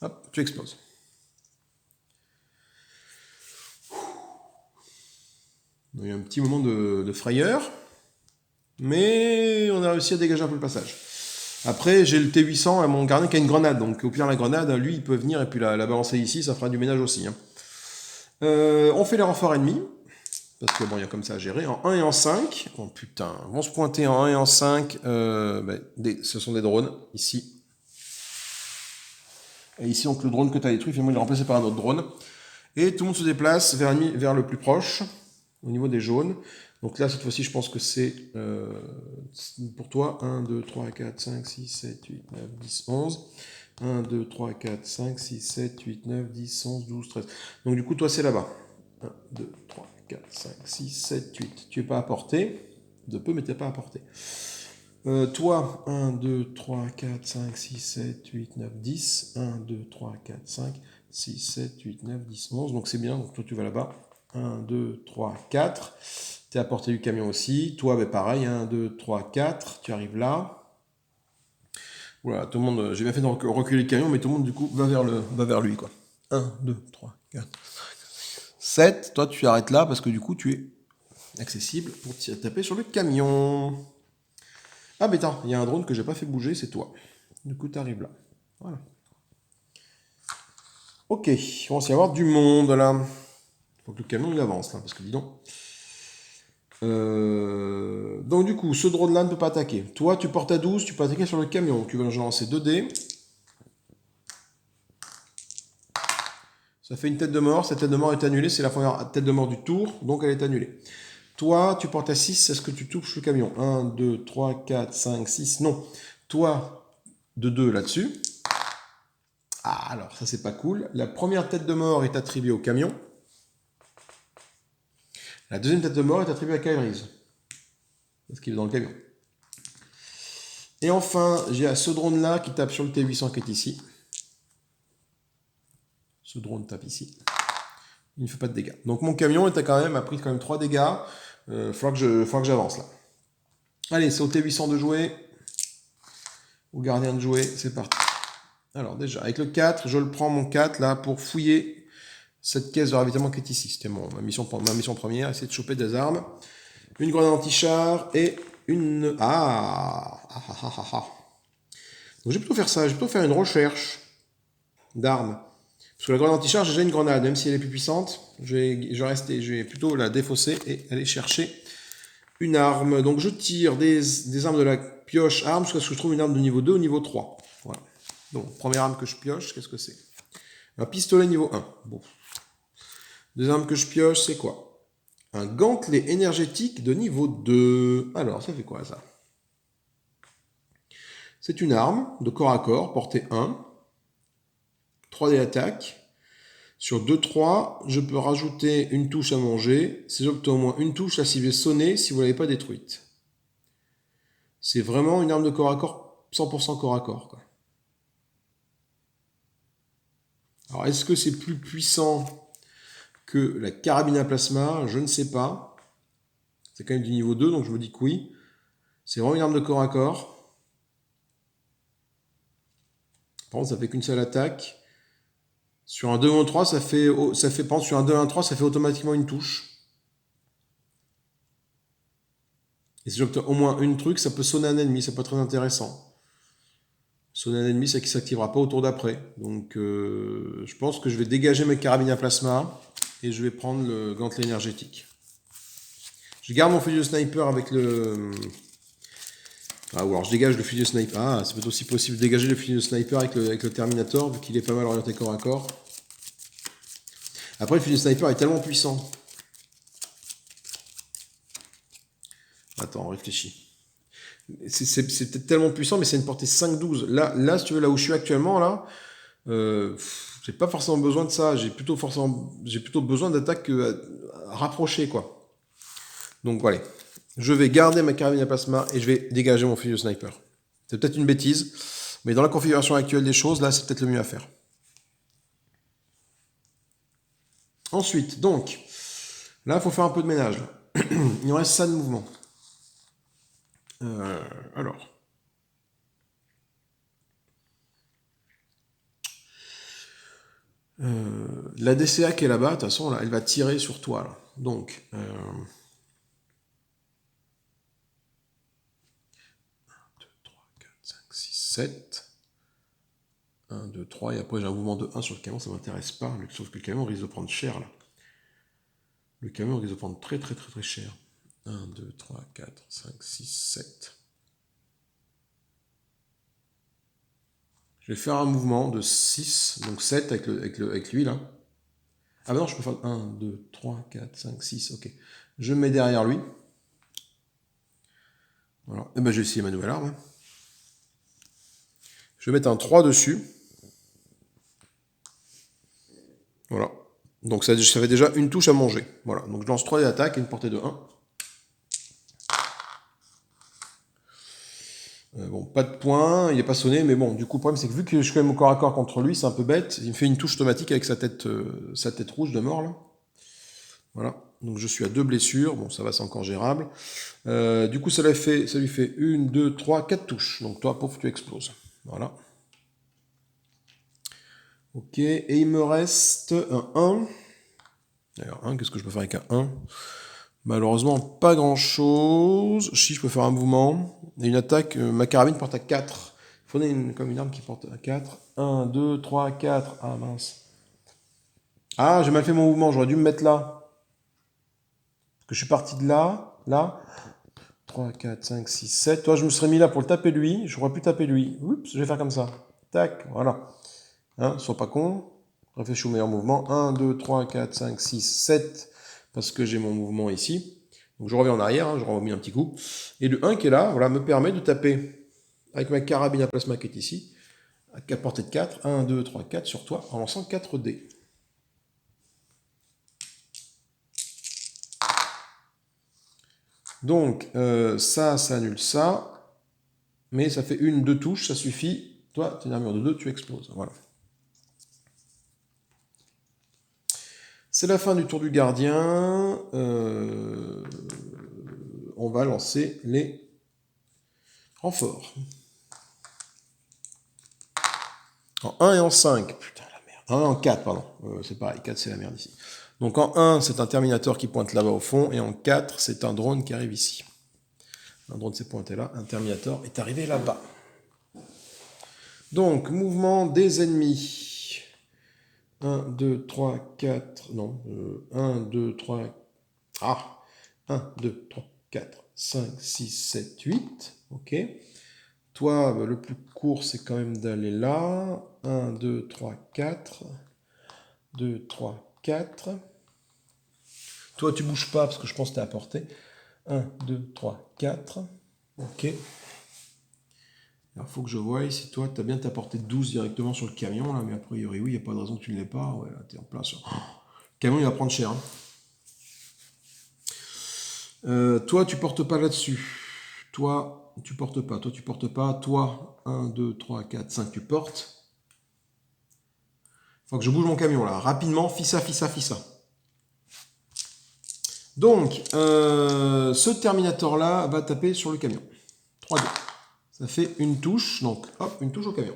hop, tu exploses. Il y a un petit moment de frayeur, mais on a réussi à dégager un peu le passage. Après, j'ai le T800 à mon gardien qui a une grenade, donc au pire la grenade, lui, il peut venir et puis la balancer ici, ça fera du ménage aussi. Hein. On fait les renforts ennemis. Parce que bon, il y a comme ça à gérer. En 1 et en 5. Oh putain, vont se pointer en 1 et en 5. Ce sont des drones, ici. Et ici, donc le drone que tu as détruit, finalement, il est remplacé par un autre drone. Et tout le monde se déplace vers le plus proche, au niveau des jaunes. Donc là, cette fois-ci, je pense que c'est pour toi 1, 2, 3, 4, 5, 6, 7, 8, 9, 10, 11. 1, 2, 3, 4, 5, 6, 7, 8, 9, 10, 11, 12, 13. Donc du coup, toi, c'est là-bas. 1, 2, 3, 4, 5, 6, 7, 8. Tu n'es pas à portée. De peu, mais tu n'es pas à portée. Toi, 1, 2, 3, 4, 5, 6, 7, 8, 9, 10. 1, 2, 3, 4, 5, 6, 7, 8, 9, 10, 11. Donc c'est bien. Donc toi, tu vas là-bas. 1, 2, 3, 4. Tu es à portée du camion aussi. Toi, ben, pareil. 1, 2, 3, 4. Tu arrives là. Voilà, tout le monde. J'ai bien fait de reculer le camion, mais tout le monde, du coup, va vers lui, quoi. 1, 2, 3, 4. 7, toi tu arrêtes là parce que du coup tu es accessible pour taper sur le camion. Ah mais attends, il y a un drone que j'ai pas fait bouger, c'est toi. Du coup tu arrives là. Voilà. Ok, il commence à y avoir du monde là. Faut que le camion il avance là, parce que dis donc. Donc du coup, ce drone là ne peut pas attaquer. Toi tu portes à 12, tu peux attaquer sur le camion. Tu vas lancer 2 dés. Ça fait une tête de mort, cette tête de mort est annulée, c'est la première tête de mort du tour, donc elle est annulée. Toi, tu portes à 6, est-ce que tu touches le camion? 1, 2, 3, 4, 5, 6, non. Toi, de 2 là-dessus. Ah, alors ça c'est pas cool. La première tête de mort est attribuée au camion. La deuxième tête de mort est attribuée à Kyle Reese. Parce qu'il est dans le camion. Et enfin, j'ai ce drone-là qui tape sur le T800 qui est ici. Ce drone tape ici. Il ne fait pas de dégâts. Donc mon camion a pris quand même 3 dégâts. Faudra que j'avance là. Allez, c'est au T800 de jouer. Au gardien de jouer, c'est parti. Alors déjà, avec le 4, je le prends mon 4 là pour fouiller cette caisse de ravitaillement qui est ici. C'était ma mission première, essayer de choper des armes. Une grenade anti-char et une... Donc je vais plutôt faire ça, je vais plutôt faire une recherche d'armes. Parce que la grenade anti-char, j'ai déjà une grenade, même si elle est plus puissante. Je vais plutôt la défausser et aller chercher une arme. Donc je tire des armes de la pioche arme jusqu'à ce que je trouve une arme de niveau 2 ou niveau 3. Voilà. Donc première arme que je pioche, qu'est-ce que c'est? Un pistolet niveau 1. Bon. Deuxième arme que je pioche, c'est quoi? Un gantelet énergétique de niveau 2. Alors, ça fait quoi ça? C'est une arme de corps à corps, portée 1. 3D attaque. Sur 2-3, je peux rajouter une touche à manger. Si j'obtiens au moins une touche, la cible est sonnée si vous ne l'avez pas détruite. C'est vraiment une arme de corps à corps, 100% corps à corps, quoi. Alors, est-ce que c'est plus puissant que la carabine à plasma? Je ne sais pas. C'est quand même du niveau 2, donc je me dis que oui. C'est vraiment une arme de corps à corps. Par contre, ça fait qu'une seule attaque. Sur un 2-1-3, ça fait par contre, sur un 2-1-3, ça fait automatiquement une touche. Et si j'obtiens au moins une truc, ça peut sonner un ennemi, c'est pas très intéressant. Sonner un ennemi, c'est qu'il s'activera pas au tour d'après. Donc, je pense que je vais dégager mes carabines à plasma et je vais prendre le gantelet énergétique. Je garde mon fusil de sniper avec le... Ah, ou alors je dégage le fusil de sniper. Ah, c'est peut-être aussi possible de dégager le fusil de sniper avec le Terminator, vu qu'il est pas mal orienté corps à corps. Après, le fusil de sniper est tellement puissant. Attends, on réfléchit. C'est peut-être tellement puissant, mais c'est une portée 5-12. Là, si tu veux, là où je suis actuellement, là, j'ai pas forcément besoin de ça. J'ai plutôt besoin d'attaques rapprochées, quoi. Donc voilà. Je vais garder ma carabine à plasma et je vais dégager mon fusil de sniper. C'est peut-être une bêtise, mais dans la configuration actuelle des choses, là, c'est peut-être le mieux à faire. Ensuite, donc, là, il faut faire un peu de ménage. Il nous reste ça de mouvement. Alors. La DCA qui est là-bas, de toute façon, là, elle va tirer sur toi. Là. Donc, 1, 2, 3, 4, 5, 6, 7. 1, 2, 3. Et après, j'ai un mouvement de 1 sur le camion, ça ne m'intéresse pas. Sauf que le camion risque de prendre cher, là. Le camion risque de prendre très, très, très, très cher. 1, 2, 3, 4, 5, 6, 7. Je vais faire un mouvement de 6, donc 7 avec lui, là. Ah bah non, je peux faire 1, 2, 3, 4, 5, 6, ok. Je me mets derrière lui. Voilà. Et ben, je vais essayer ma nouvelle arme. Je vais mettre un 3 dessus. Voilà. Donc ça fait déjà une touche à manger. Voilà. Donc je lance 3 attaques et une portée de 1. Bon, pas de points, il n'est pas sonné, mais bon, du coup, le problème, c'est que vu que je suis quand même au corps à corps contre lui, c'est un peu bête. Il me fait une touche automatique avec sa tête rouge de mort, là. Voilà. Donc je suis à 2 blessures. Bon, ça va, c'est encore gérable. Du coup, ça lui fait 1, 2, 3, 4 touches. Donc toi, pauvre, tu exploses. Voilà. Ok, et il me reste un 1. Alors, 1, qu'est-ce que je peux faire avec un 1 ? Malheureusement, pas grand-chose. Si, je peux faire un mouvement. Et une attaque, ma carabine porte à 4. Il faudrait comme une arme qui porte à 4. 1, 2, 3, 4. Ah mince. Ah, j'ai mal fait mon mouvement, j'aurais dû me mettre là. Parce que je suis parti de là, là. 3, 4, 5, 6, 7. Toi, je me serais mis là pour le taper lui. Je n'aurais pu taper lui. Oups, je vais faire comme ça. Tac, voilà. Hein, sois pas con. Réfléchis au meilleur mouvement. 1, 2, 3, 4, 5, 6, 7. Parce que j'ai mon mouvement ici. Donc je reviens en arrière, hein, je remis un petit coup. Et le 1 qui est là, voilà, me permet de taper avec ma carabine à plasma qui est ici, à portée de 4. 1, 2, 3, 4 sur toi en lançant 4 dés. Donc ça annule ça. Mais ça fait 1, 2 touches, ça suffit. Toi, tu as une armure de 2, tu exploses. Voilà. C'est la fin du tour du gardien. On va lancer les renforts. En 1 et en 5. Putain, la merde. En 1 et en 4, pardon. C'est pareil, 4 c'est la merde ici. Donc en 1, c'est un Terminator qui pointe là-bas au fond. Et en 4, c'est un drone qui arrive ici. Un drone s'est pointé là. Un Terminator est arrivé là-bas. Donc, mouvement des ennemis. 1, 2, 3, 4. Non. 1, 2, 3. Ah 1, 2, 3, 4, 5, 6, 7, 8. Ok. Toi, le plus court, c'est quand même d'aller là. 1, 2, 3, 4. 2, 3, 4. Toi, tu bouges pas parce que je pense que tu es à portée. 1, 2, 3, 4. Ok. Alors, il faut que je voie si toi, tu as bien ta portée de 12 directement sur le camion. Là, mais a priori, oui, il n'y a pas de raison que tu ne l'aies pas. Ouais, là, tu es en plein sur. Le camion, il va prendre cher. Hein. Toi, tu portes pas là-dessus. Toi, tu portes pas. Toi, tu portes pas. Toi, 1, 2, 3, 4, 5, tu portes. Faut que je bouge mon camion là. Rapidement, fissa. Donc, ce Terminator là va taper sur le camion. 3-2. Ça fait une touche. Donc, hop, une touche au camion.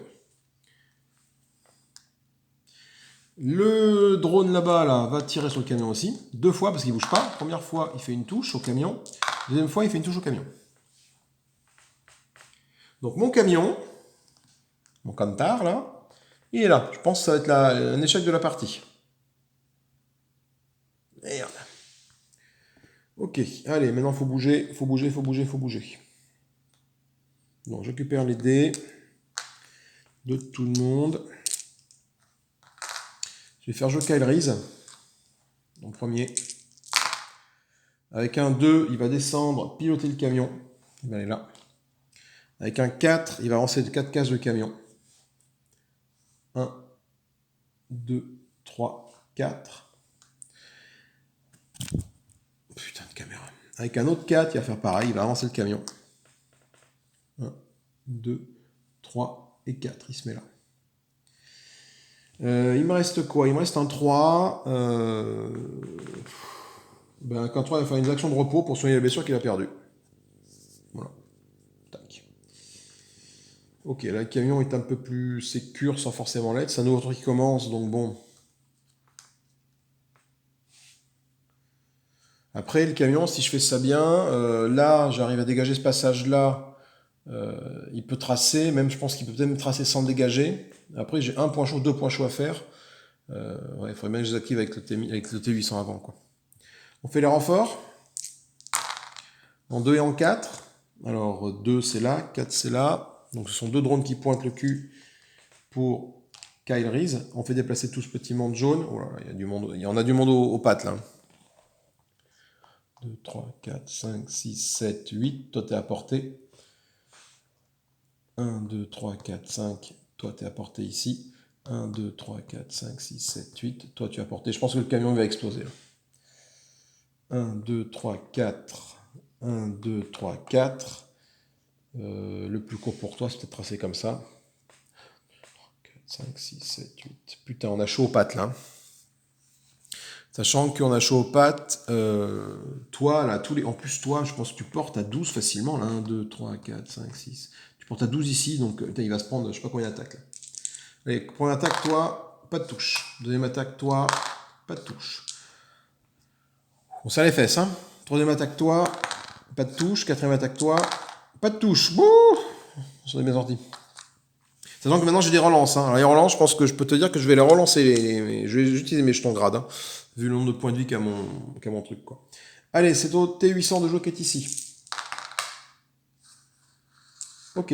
Le drone là-bas là, va tirer sur le camion aussi. 2 fois parce qu'il bouge pas. Première fois, il fait une touche au camion. Deuxième fois, il fait une touche au camion. Donc, mon camion, mon cantar là, il est là. Je pense que ça va être un échec de la partie. Merde. Ok, allez, maintenant faut bouger. Donc je récupère les dés de tout le monde. Je vais faire jouer Kyle Reese en premier. Avec un 2, il va descendre, piloter le camion. Il va aller là. Avec un 4, il va avancer de 4 cases le camion. 1, 2, 3, 4. Putain de caméra. Avec un autre 4, il va faire pareil, il va avancer le camion. 1, 2, 3 et 4, il se met là. Il me reste quoi? Il me reste un 3. Quand 3, il va faire une action de repos pour soigner la blessure qu'il a perdue. Voilà. Tac. Ok, là le camion est un peu plus sécure sans forcément l'être. C'est un nouveau truc qui commence, donc bon. Après, le camion, si je fais ça bien, là, j'arrive à dégager ce passage-là. Il peut tracer, même je pense qu'il peut peut-être me tracer sans dégager. Après, j'ai un point chaud, deux points chauds à faire. Ouais, il faudrait bien que je les active avec le T800 avant, quoi. On fait les renforts. En 2 et en 4. Alors 2 c'est là, 4 c'est là. Donc ce sont deux drones qui pointent le cul pour Kyle Reese. On fait déplacer tout ce petit monde jaune. Oh là là, il y en a du monde aux pattes là. 2, 3, 4, 5, 6, 7, 8. Toi t'es à portée. 1, 2, 3, 4, 5. Toi t'es à portée ici. 1, 2, 3, 4, 5, 6, 7, 8. Toi tu es à portée. Je pense que le camion va exploser là. 1, 2, 3, 4. 1, 2, 3, 4. Le plus court pour toi, c'est peut-être tracé comme ça. 4, 5, 6, 7, 8. Putain, on a chaud aux pattes là. Sachant qu'on a chaud aux pattes, toi, là, en plus, toi, je pense que tu portes à 12 facilement. Là. 1, 2, 3, 4, 5, 6. Tu portes à 12 ici, donc il va se prendre, je sais pas combien d'attaques. Allez, première attaque, toi, pas de touche. Deuxième attaque, toi, pas de touche. On serre les fesses, hein. Troisième attaque, toi, pas de touche. Quatrième attaque, toi, pas de touche. Bouh, j'en ai bien sorti. Sachant que maintenant j'ai des relances. Hein. Alors les relances, je pense que je peux te dire que je vais les relancer. Je vais utiliser mes jetons grades, hein, vu le nombre de points de vie qu'a mon truc. Quoi. Allez, c'est au T800 de jouer qui est ici. Ok.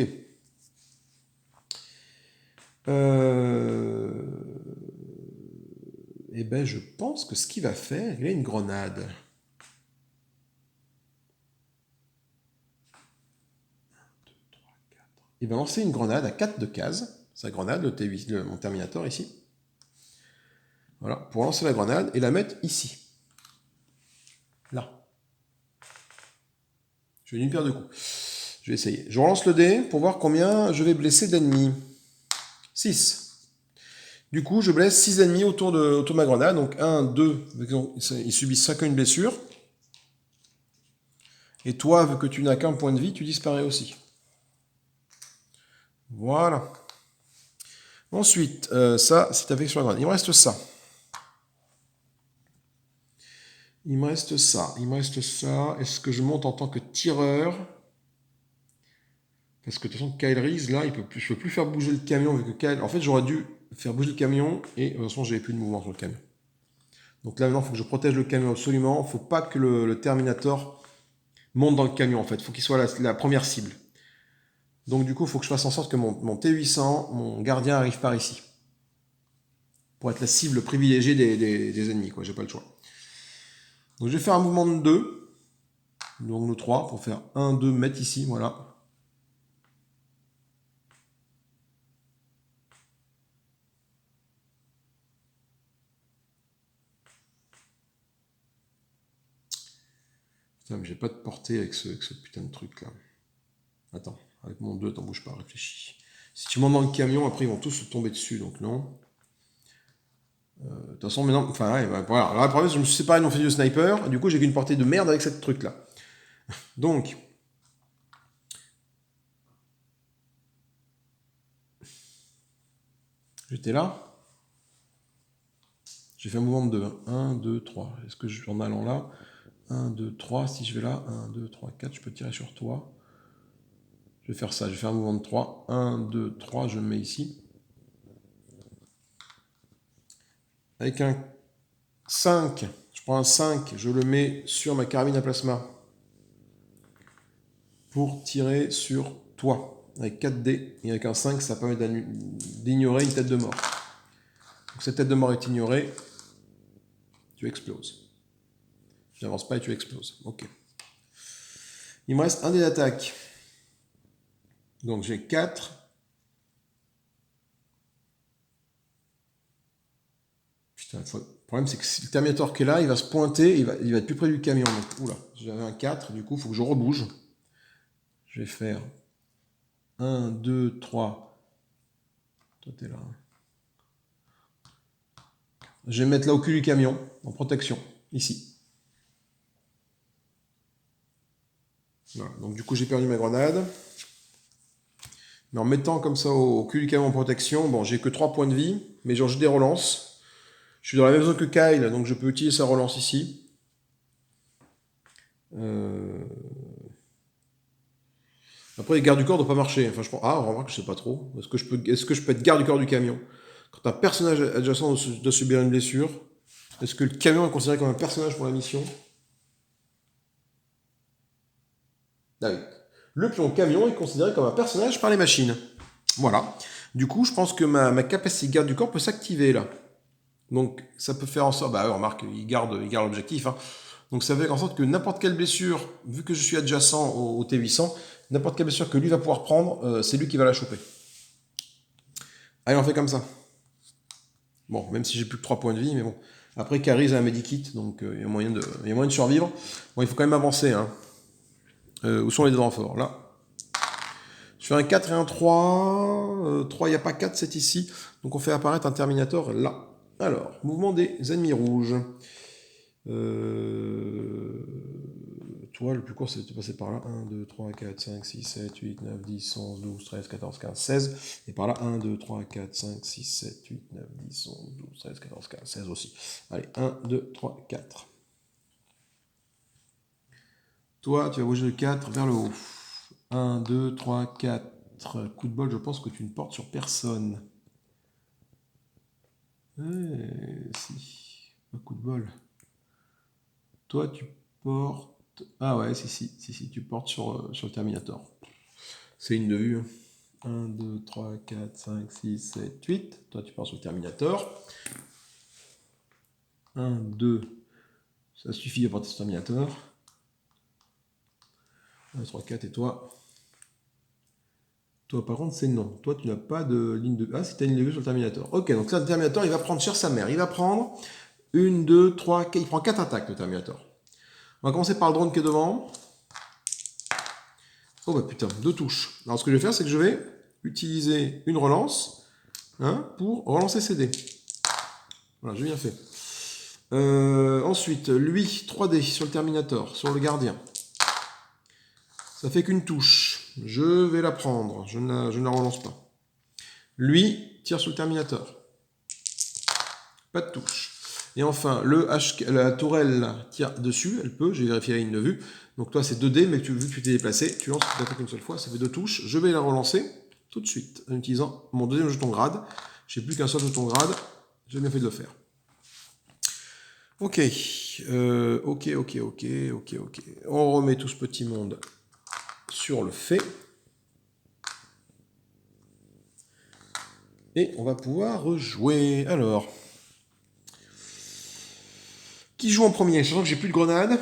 Eh ben, je pense que ce qu'il va faire, il a une grenade. Il va lancer une grenade à 4 de cases. Sa grenade, le T8, mon Terminator ici. Voilà, pour lancer la grenade et la mettre ici. Là. Je vais une paire de coups. Je vais essayer. Je relance le dé pour voir combien je vais blesser d'ennemis. 6. Du coup, je blesse 6 ennemis autour de ma grenade. Donc 1, 2, ils subissent chacun une blessure. Et toi, vu que tu n'as qu'un point de vie, tu disparais aussi. Voilà. Ensuite, ça, c'est avec sur la grenade. Il me reste ça. Il me reste ça. Il me reste ça. Est-ce que je monte en tant que tireur? Parce que de toute façon, Kyle Reese, là, je ne peux plus faire bouger le camion. Vu que Kyle... En fait, j'aurais dû faire bouger le camion. Et de toute façon, j'avais plus de mouvement sur le camion. Donc là, maintenant, il faut que je protège le camion absolument. Il ne faut pas que le Terminator monte dans le camion, en fait. Il faut qu'il soit la première cible. Donc du coup, il faut que je fasse en sorte que mon T800, mon gardien, arrive par ici. Pour être la cible privilégiée des ennemis, quoi. J'ai pas le choix. Donc je vais faire un mouvement de 2. Donc nous 3 pour faire 1, 2, mettre ici, voilà. Putain, mais j'ai pas de portée avec ce putain de truc là. Attends, avec mon 2, t'en bouge pas, réfléchis. Si tu montes dans le camion, après ils vont tous se tomber dessus, donc non. De toute façon, maintenant, enfin, ouais, bah, voilà. Alors, le problème, je me suis séparé de mon fusil de sniper, du coup, j'ai qu'une portée de merde avec cette truc là. Donc, j'étais là. J'ai fait un mouvement de 2. 1, 2, 3. Est-ce que en allant là, 1, 2, 3. Si je vais là, 1, 2, 3, 4, je peux tirer sur toi. Je vais faire ça. Je vais faire un mouvement de 3. 1, 2, 3. Je me mets ici. Avec un 5, je prends un 5. Je le mets sur ma carabine à plasma. Pour tirer sur toi. Avec 4 dés. Et avec un 5, ça permet d'ignorer une tête de mort. Donc cette tête de mort est ignorée. Tu exploses. Tu n'avances pas et tu exploses. Ok. Il me reste un dé d'attaque. Donc j'ai 4. Putain, le problème c'est que si le Terminator qui est là, il va se pointer, il va être plus près du camion. Donc, oula, j'avais un 4, du coup, il faut que je rebouge. Je vais faire 1, 2, 3. Toi, t'es là. Je vais me mettre là au cul du camion, en protection, ici. Voilà. Donc du coup, j'ai perdu ma grenade. Mais en mettant comme ça au cul du camion en protection, bon, j'ai que 3 points de vie, mais genre j'ai des relances. Je suis dans la même zone que Kyle, donc je peux utiliser sa relance ici. Après, les gardes du corps ne doivent pas marcher. Enfin, je pense... Ah, remarque, je sais pas trop. Est-ce que je peux être garde du corps du camion? Quand un personnage adjacent doit subir une blessure, est-ce que le camion est considéré comme un personnage pour la mission? Ah oui. Le pion camion est considéré comme un personnage par les machines. Voilà. Du coup, je pense que ma capacité garde du corps peut s'activer là. Donc, ça peut faire en sorte... Bah, remarque, il garde l'objectif. Hein. Donc, ça fait en sorte que n'importe quelle blessure, vu que je suis adjacent au T800, n'importe quelle blessure que lui va pouvoir prendre, c'est lui qui va la choper. Allez, on fait comme ça. Bon, même si j'ai plus que 3 points de vie, mais bon. Après, Caris a un medikit, donc il y a moyen de survivre. Bon, il faut quand même avancer. Hein. Où sont les deux renforts? Là. Je fais un 4 et un 3. 3, il n'y a pas 4, c'est ici. Donc on fait apparaître un Terminator là. Alors, mouvement des ennemis rouges. Toi, le plus court, c'est de passer par là. 1, 2, 3, 4, 5, 6, 7, 8, 9, 10, 11, 12, 13, 14, 15, 16. Et par là, 1, 2, 3, 4, 5, 6, 7, 8, 9, 10, 11, 12, 13, 14, 15, 16 aussi. Allez, 1, 2, 3, 4. Toi, tu vas bouger de 4 vers le haut. 1, 2, 3, 4. Coup de bol, je pense que tu ne portes sur personne. Si. Un coup de bol. Toi, tu portes... Ah ouais, si, tu portes sur le Terminator. C'est une de vue. 1, 2, 3, 4, 5, 6, 7, 8. Toi, tu portes sur le Terminator. 1, 2. Ça suffit à porter sur le Terminator. 1, 2, 3, 4. Et toi? Toi, par contre, c'est non. Toi, tu n'as pas de ligne de... Ah, si tu as une ligne de vue sur le Terminator. Ok, donc là, le Terminator, il va prendre cher sa mère. Il va prendre 1, 2, 3, 4. Il prend 4 attaques, le Terminator. On va commencer par le drone qui est devant. Oh bah putain, 2 touches. Alors ce que je vais faire, c'est que je vais utiliser une relance pour relancer ses dés. Voilà, j'ai bien fait. Ensuite, lui, 3D sur le Terminator, sur le gardien. Ça fait qu'une touche. Je vais la prendre. Je ne la relance pas. Lui, tire sur le Terminator. Pas de touche. Et enfin, la tourelle tire dessus. Elle peut, j'ai vérifié la ligne de vue. Donc toi, c'est 2D, mais vu que tu t'es déplacé, tu lances l'attaque une seule fois. Ça fait 2 touches. Je vais la relancer tout de suite en utilisant mon deuxième jeton grade. J'ai plus qu'un seul jeton grade. J'ai bien fait de le faire. Ok. Ok. On remet tout ce petit monde sur le fait. Et on va pouvoir rejouer. Alors. Qui joue en premier? Sachant que j'ai plus de grenades.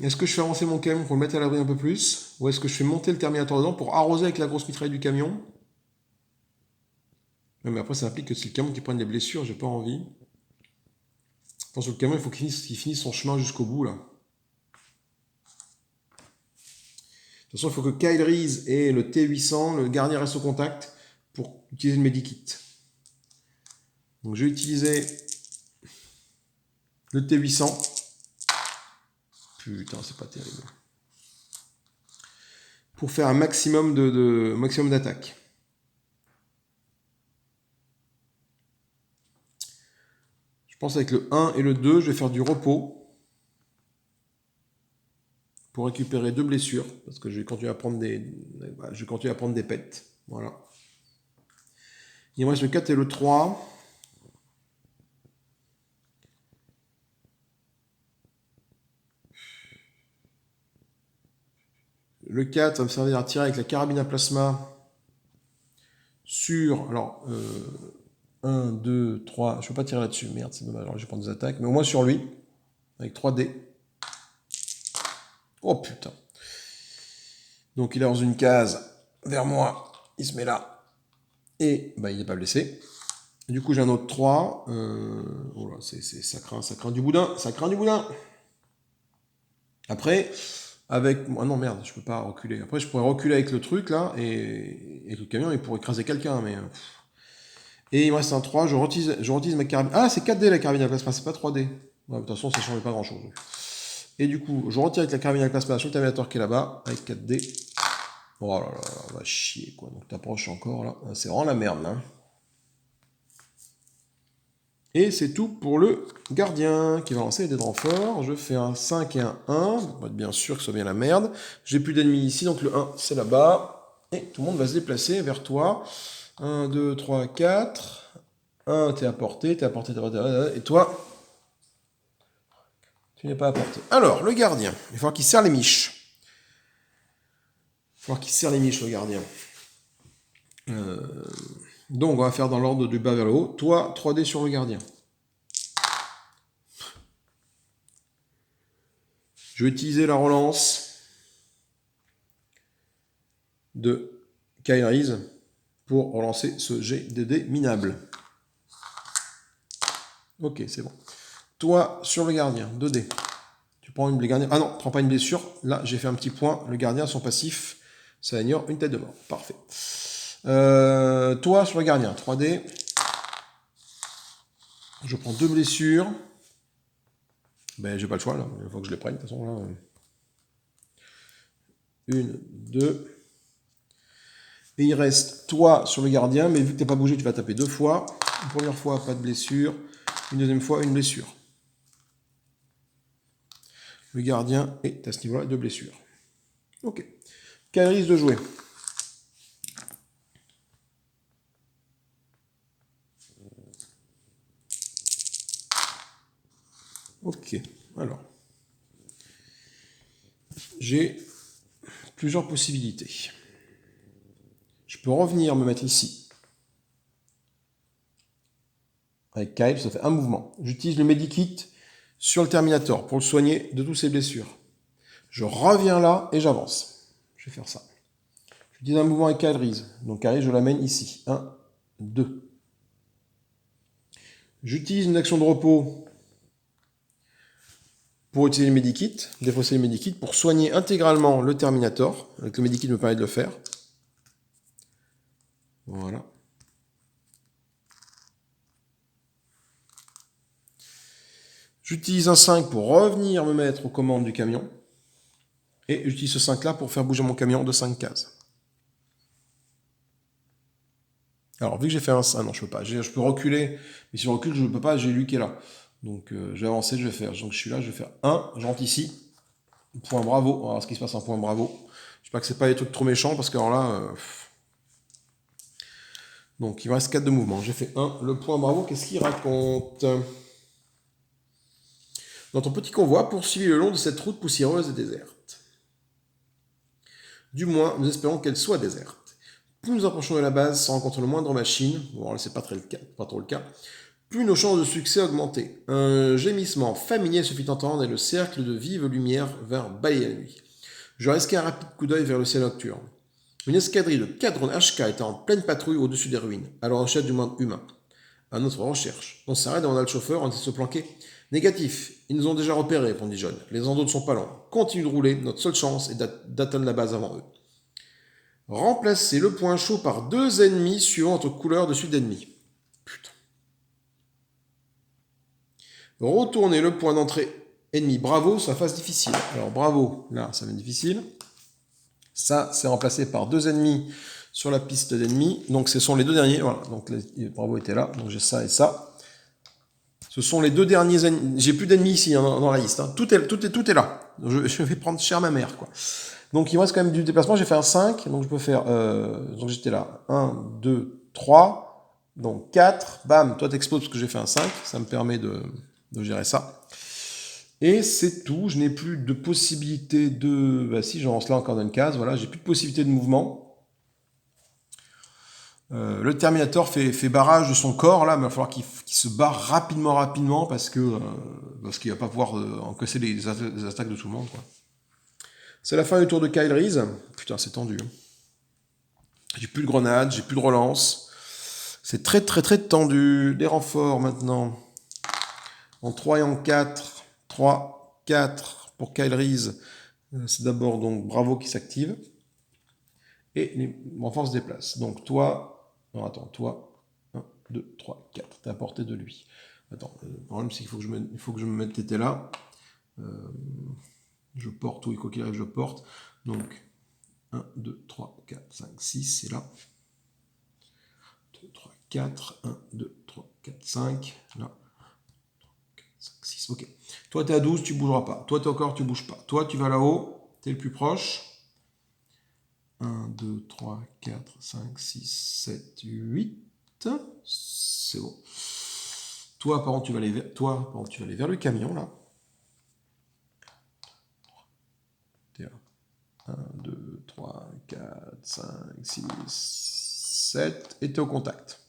Est-ce que je fais avancer mon camion pour le mettre à l'abri un peu plus? Ou est-ce que je fais monter le Terminator dedans pour arroser avec la grosse mitraille du camion? Mais après, ça implique que c'est le camion qui prenne des blessures, j'ai pas envie. Je pense que le camion, il faut qu'il finisse son chemin jusqu'au bout, là. De toute façon, il faut que Kyle Reese et le T800, le gardien reste au contact pour utiliser le medikit. Donc je vais utiliser le T800. Putain, c'est pas terrible. Pour faire un maximum d'attaque. Je pense avec le 1 et le 2, je vais faire du repos. Pour récupérer 2 blessures, parce que je vais continuer à prendre des pets. Voilà. Il me reste le 4 et le 3. Le 4 va me servir à tirer avec la carabine à plasma sur... Alors, 1, 2, 3... Je ne peux pas tirer là-dessus, merde, c'est dommage. Alors, je vais prendre des attaques, mais au moins sur lui, avec 3 dés. Oh putain. Donc il est dans une case vers moi. il se met là. Et bah, il n'est pas blessé. Du coup, j'ai un autre 3. Oh là, ça craint du boudin. Ça craint du boudin. Après, avec... Ah non, merde, je peux pas reculer. Après, je pourrais reculer avec le truc, là, et le camion, il pourrait écraser quelqu'un, mais... Et il me reste un 3, je retise ma carabine. Ah, c'est 4D la carabine à plasma, c'est pas 3D. Ouais, de toute façon, ça ne change pas grand-chose. Et du coup, je retire avec la carabine à plasma sur le terminator qui est là-bas, avec 4D. Oh là là, on va chier, quoi. Donc t'approches encore, là. C'est vraiment la merde, là. Et c'est tout pour le gardien qui va lancer les dés de renfort. Je fais un 5 et un 1, pour être bien sûr que ce soit bien la merde. J'ai plus d'ennemis ici, donc le 1, c'est là-bas. Et tout le monde va se déplacer vers toi. 1, 2, 3, 4. 1, t'es à portée, t'es à portée, t'es à portée. Et toi, tu n'es pas à portée. Alors, le gardien, il va falloir qu'il serre les miches. Il va falloir qu'il serre les miches, le gardien. Donc, on va faire dans l'ordre du bas vers le haut. Toi, 3D sur le gardien. Je vais utiliser la relance de Kairis pour relancer ce GDD minable. Ok, c'est bon. Toi, sur le gardien, 2D. Tu prends une blessure. Ah non, prends pas une blessure. Là, j'ai fait un petit point. Le gardien, son passif, ça ignore une tête de mort. Parfait. Toi, sur le gardien, 3D. Je prends 2 blessures. Ben, j'ai pas le choix, là. Il faut que je les prenne, de toute façon, là. 1, 2. Et il reste toi sur le gardien, mais vu que tu n'es pas bougé, tu vas taper 2 fois. Une première fois, pas de blessure. Une deuxième fois, une blessure. Le gardien est à ce niveau-là de blessure. Ok. Quel risque de jouer? Ok. Alors. J'ai plusieurs possibilités. Je peux revenir me mettre ici. Avec Kyle, ça fait un mouvement. J'utilise le Medikit sur le Terminator pour le soigner de toutes ses blessures. Je reviens là et j'avance. Je vais faire ça. J'utilise un mouvement avec Kyle. Donc Kyle, je l'amène ici. 1, 2. J'utilise une action de repos pour utiliser le Medikit, défausser le Medikit, pour soigner intégralement le Terminator. Avec le Medikit me permet de le faire. Voilà. J'utilise un 5 pour revenir me mettre aux commandes du camion. Et j'utilise ce 5 là pour faire bouger mon camion de 5 cases. Alors, vu que j'ai fait un 5, non, je peux pas. Je peux reculer, mais si je recule, je ne peux pas, j'ai lui qui est là. Donc, je vais avancer, je vais faire. Donc, je suis là, je vais faire 1, je rentre ici. Point bravo. On va voir ce qui se passe en point bravo. J'espère que c'est pas des trucs trop méchants, parce que alors là... Donc, il me reste 4 de mouvement. J'ai fait 1. Le point bravo, qu'est-ce qu'il raconte? Notre petit convoi poursuivit le long de cette route poussiéreuse et déserte. Du moins, nous espérons qu'elle soit déserte. Plus nous approchons de la base sans rencontrer le moindre machine, bon, là c'est pas trop le cas, plus nos chances de succès augmentaient. Un gémissement familier se fit entendre et le cercle de vive lumière vint balayer la nuit. Je risquai un rapide coup d'œil vers le ciel nocturne. Une escadrille de 4 drones HK était en pleine patrouille au-dessus des ruines, à la recherche du monde humain. À notre recherche. On s'arrête demanda le chauffeur, on essaie de se planquer. Négatif, ils nous ont déjà repérés, répondit John. Les endos ne sont pas longs. Continue de rouler, notre seule chance est d'atteindre la base avant eux. Remplacez le point chaud par 2 ennemis suivant votre couleur de suite d'ennemis. Putain. Retournez le point d'entrée ennemi. Bravo, ça fasse difficile. Alors bravo, là, ça va être difficile. Ça, c'est remplacé par 2 ennemis sur la piste d'ennemis. Donc ce sont les 2 derniers. Voilà, donc bravo était là. Donc j'ai ça et ça. Ce sont les 2 derniers ennemis. J'ai plus d'ennemis ici hein, dans la liste. Hein. Tout est là. Je vais prendre cher ma mère, quoi. Donc il me reste quand même du déplacement, j'ai fait un 5, donc je peux faire, donc j'étais là, 1, 2, 3, donc 4, bam, toi t'exploses parce que j'ai fait un 5, ça me permet de gérer ça. Et c'est tout, je n'ai plus de possibilité de, bah si j'avance là encore dans une case, voilà, j'ai plus de possibilité de mouvement. Le Terminator fait barrage de son corps là, mais il va falloir qu'il se barre rapidement parce qu'il va pas pouvoir encaisser les attaques de tout le monde, quoi. C'est la fin du tour de Kyle Reese. Putain, c'est tendu. J'ai plus de grenades, j'ai plus de relance. C'est très très très tendu. Les renforts maintenant. En 3 et en 4. 3, 4 pour Kyle Reese. C'est d'abord donc Bravo qui s'active. Et les renforts se déplacent. Donc toi... Non, attends, toi... 1, 2, 3, 4. T'es à portée de lui. Attends, le problème c'est qu'il faut que je me mette t'étais là. Je porte, oui, quoi qu'il arrive, je porte. Donc, 1, 2, 3, 4, 5, 6, c'est là. 2, 3, 4, 1, 2, 3, 4, 5, là. 4, 5, 6, ok. Toi, tu es à 12, tu ne bougeras pas. Toi, tu es encore, tu ne bouges pas. Toi, tu vas là-haut, tu es le plus proche. 1, 2, 3, 4, 5, 6, 7, 8. C'est bon. Toi, par contre, tu vas aller vers le camion, là. 1, 2, 3, 4, 5, 6, 7, et tu es au contact.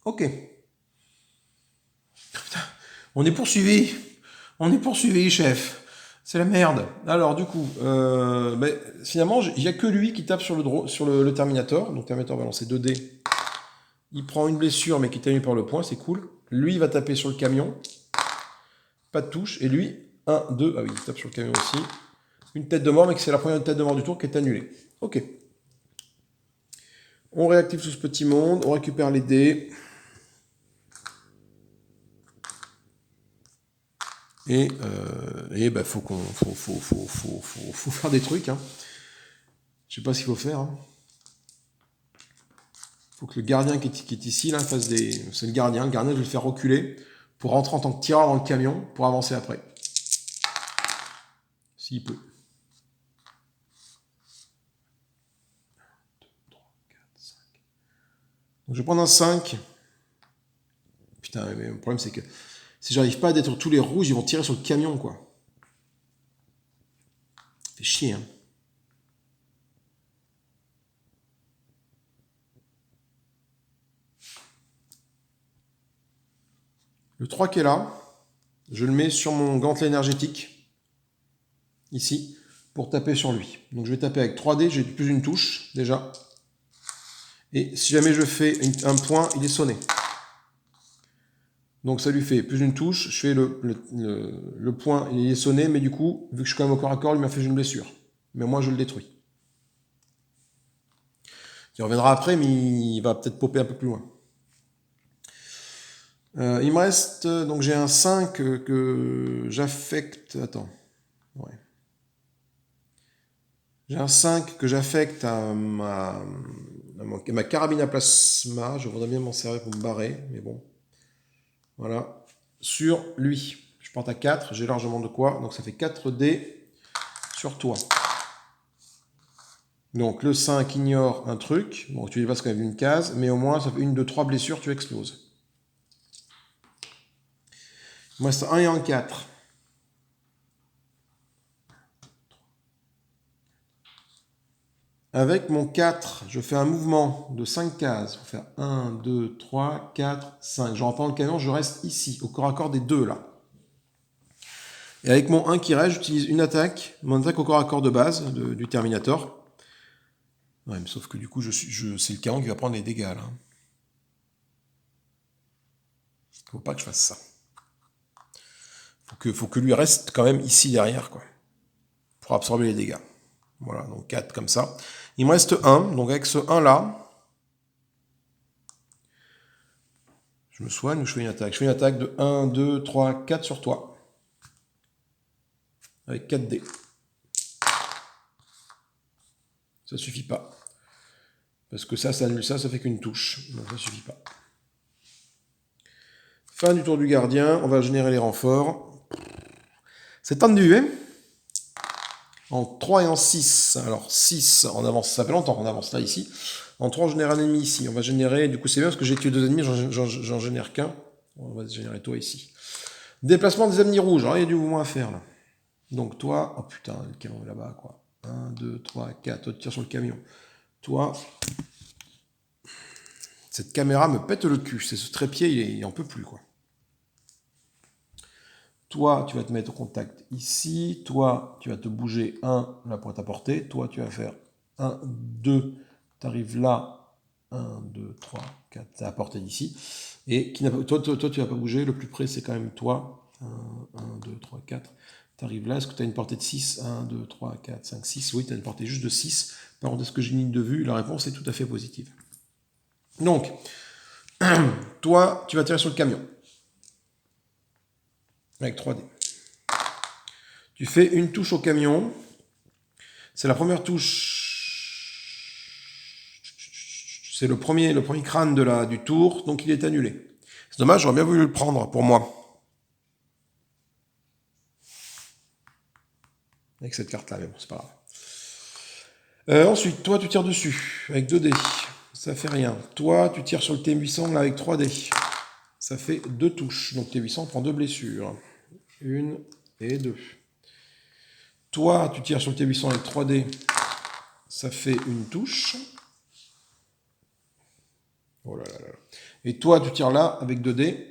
Ok. Putain, on est poursuivi. On est poursuivi, chef. C'est la merde. Alors, du coup, finalement, il n'y a que lui qui tape sur le Terminator. Donc, Terminator va lancer 2 dés. Il prend une blessure, mais qui est tenue par le point, c'est cool. Lui, il va taper sur le camion. Pas de touche. Et lui, 1, 2. Ah oui, il tape sur le camion aussi. Une tête de mort, mais c'est la première tête de mort du tour qui est annulée. Ok. On réactive tout ce petit monde. On récupère les dés. Et faut faire des trucs. Hein. Je sais pas ce qu'il faut faire. Hein. Faut que le gardien qui est ici, là, fasse des... C'est le gardien. Le gardien, je vais le faire reculer pour rentrer en tant que tireur dans le camion pour avancer après. S'il peut. 1, 2, 3, 4, 5. Donc je vais prendre un 5. Putain, mais le problème c'est que si j'arrive pas à détruire tous les rouges, ils vont tirer sur le camion, quoi. Ça fait chier, hein. Le 3 qui est là, je le mets sur mon gantelet énergétique, ici, pour taper sur lui. Donc je vais taper avec 3 dés, j'ai plus une touche, déjà. Et si jamais je fais un point, il est sonné. Donc ça lui fait plus une touche, je fais le point, il est sonné, mais du coup, vu que je suis quand même au corps à corps, il m'a fait une blessure. Mais moi, je le détruis. Il reviendra après, mais il va peut-être popper un peu plus loin. Il me reste, donc j'ai un 5 que j'affecte, attends, ouais. J'ai un 5 que j'affecte à ma carabine à plasma, je voudrais bien m'en servir pour me barrer, mais bon, voilà, sur lui. Je porte à 4, j'ai largement de quoi, donc ça fait 4 dés sur toi. Donc le 5 ignore un truc, bon tu dépasses quand même une case, mais au moins ça fait 1, 2, 3 blessures, tu exploses. Il me reste 1 et un 4. Avec mon 4, je fais un mouvement de 5 cases. Je vais faire 1, 2, 3, 4, 5. Je reprends le canon, je reste ici, au corps à corps des deux là. Et avec mon 1 qui reste, j'utilise une attaque, mon attaque au corps à corps de base du Terminator. Ouais, mais sauf que du coup, c'est le canon qui va prendre les dégâts là. Faut pas que je fasse ça. Faut que lui reste quand même ici derrière, quoi. Pour absorber les dégâts. Voilà, donc 4 comme ça. Il me reste 1, donc avec ce 1 là, je me soigne ou je fais une attaque. Je fais une attaque de 1, 2, 3, 4 sur toi. Avec 4 dés. Ça suffit pas. Parce que ça annule ça fait qu'une touche. Donc ça suffit pas. Fin du tour du gardien, on va générer les renforts. C'est tendu, hein? En 3 et en 6. Alors 6, on avance, ça fait longtemps qu'on avance là ici. En 3, on génère un ennemi ici. On va générer, du coup c'est bien parce que j'ai tué 2 ennemis, j'en génère qu'un. On va générer toi ici. Déplacement des ennemis rouges. Alors il y a du mouvement à faire là. Donc toi, oh putain, le camion est là-bas quoi. 1, 2, 3, 4, toi tu tires sur le camion. Toi, cette caméra me pète le cul. C'est ce trépied, il en peut plus quoi. Toi, tu vas te mettre au contact ici. Toi, tu vas te bouger 1 là pour ta portée. Toi, tu vas faire 1, 2, tu arrives là, 1, 2, 3, 4, t'es à portée d'ici. Et qui toi, tu vas pas bouger, le plus près, c'est quand même toi. 1, 2, 3, 4. Tu arrives là, est-ce que tu as une portée de 6? 1, 2, 3, 4, 5, 6. Oui, tu as une portée juste de 6. Par contre, est-ce que j'ai une ligne de vue? La réponse est tout à fait positive. Donc, toi, tu vas tirer sur le camion. Avec 3D. Tu fais une touche au camion. C'est la première touche. C'est le premier crâne du tour, donc il est annulé. C'est dommage, j'aurais bien voulu le prendre pour moi. Avec cette carte-là, mais bon, c'est pas grave. Ensuite, toi, tu tires dessus, avec 2 dés. Ça fait rien. Toi, tu tires sur le T800, là, avec 3 dés. Ça fait 2 touches. Donc T800 prend 2 blessures. 1 et 2. Toi, tu tires sur le T800 avec 3 dés. Ça fait une touche. Oh là là là. Et toi, tu tires là, avec 2 dés.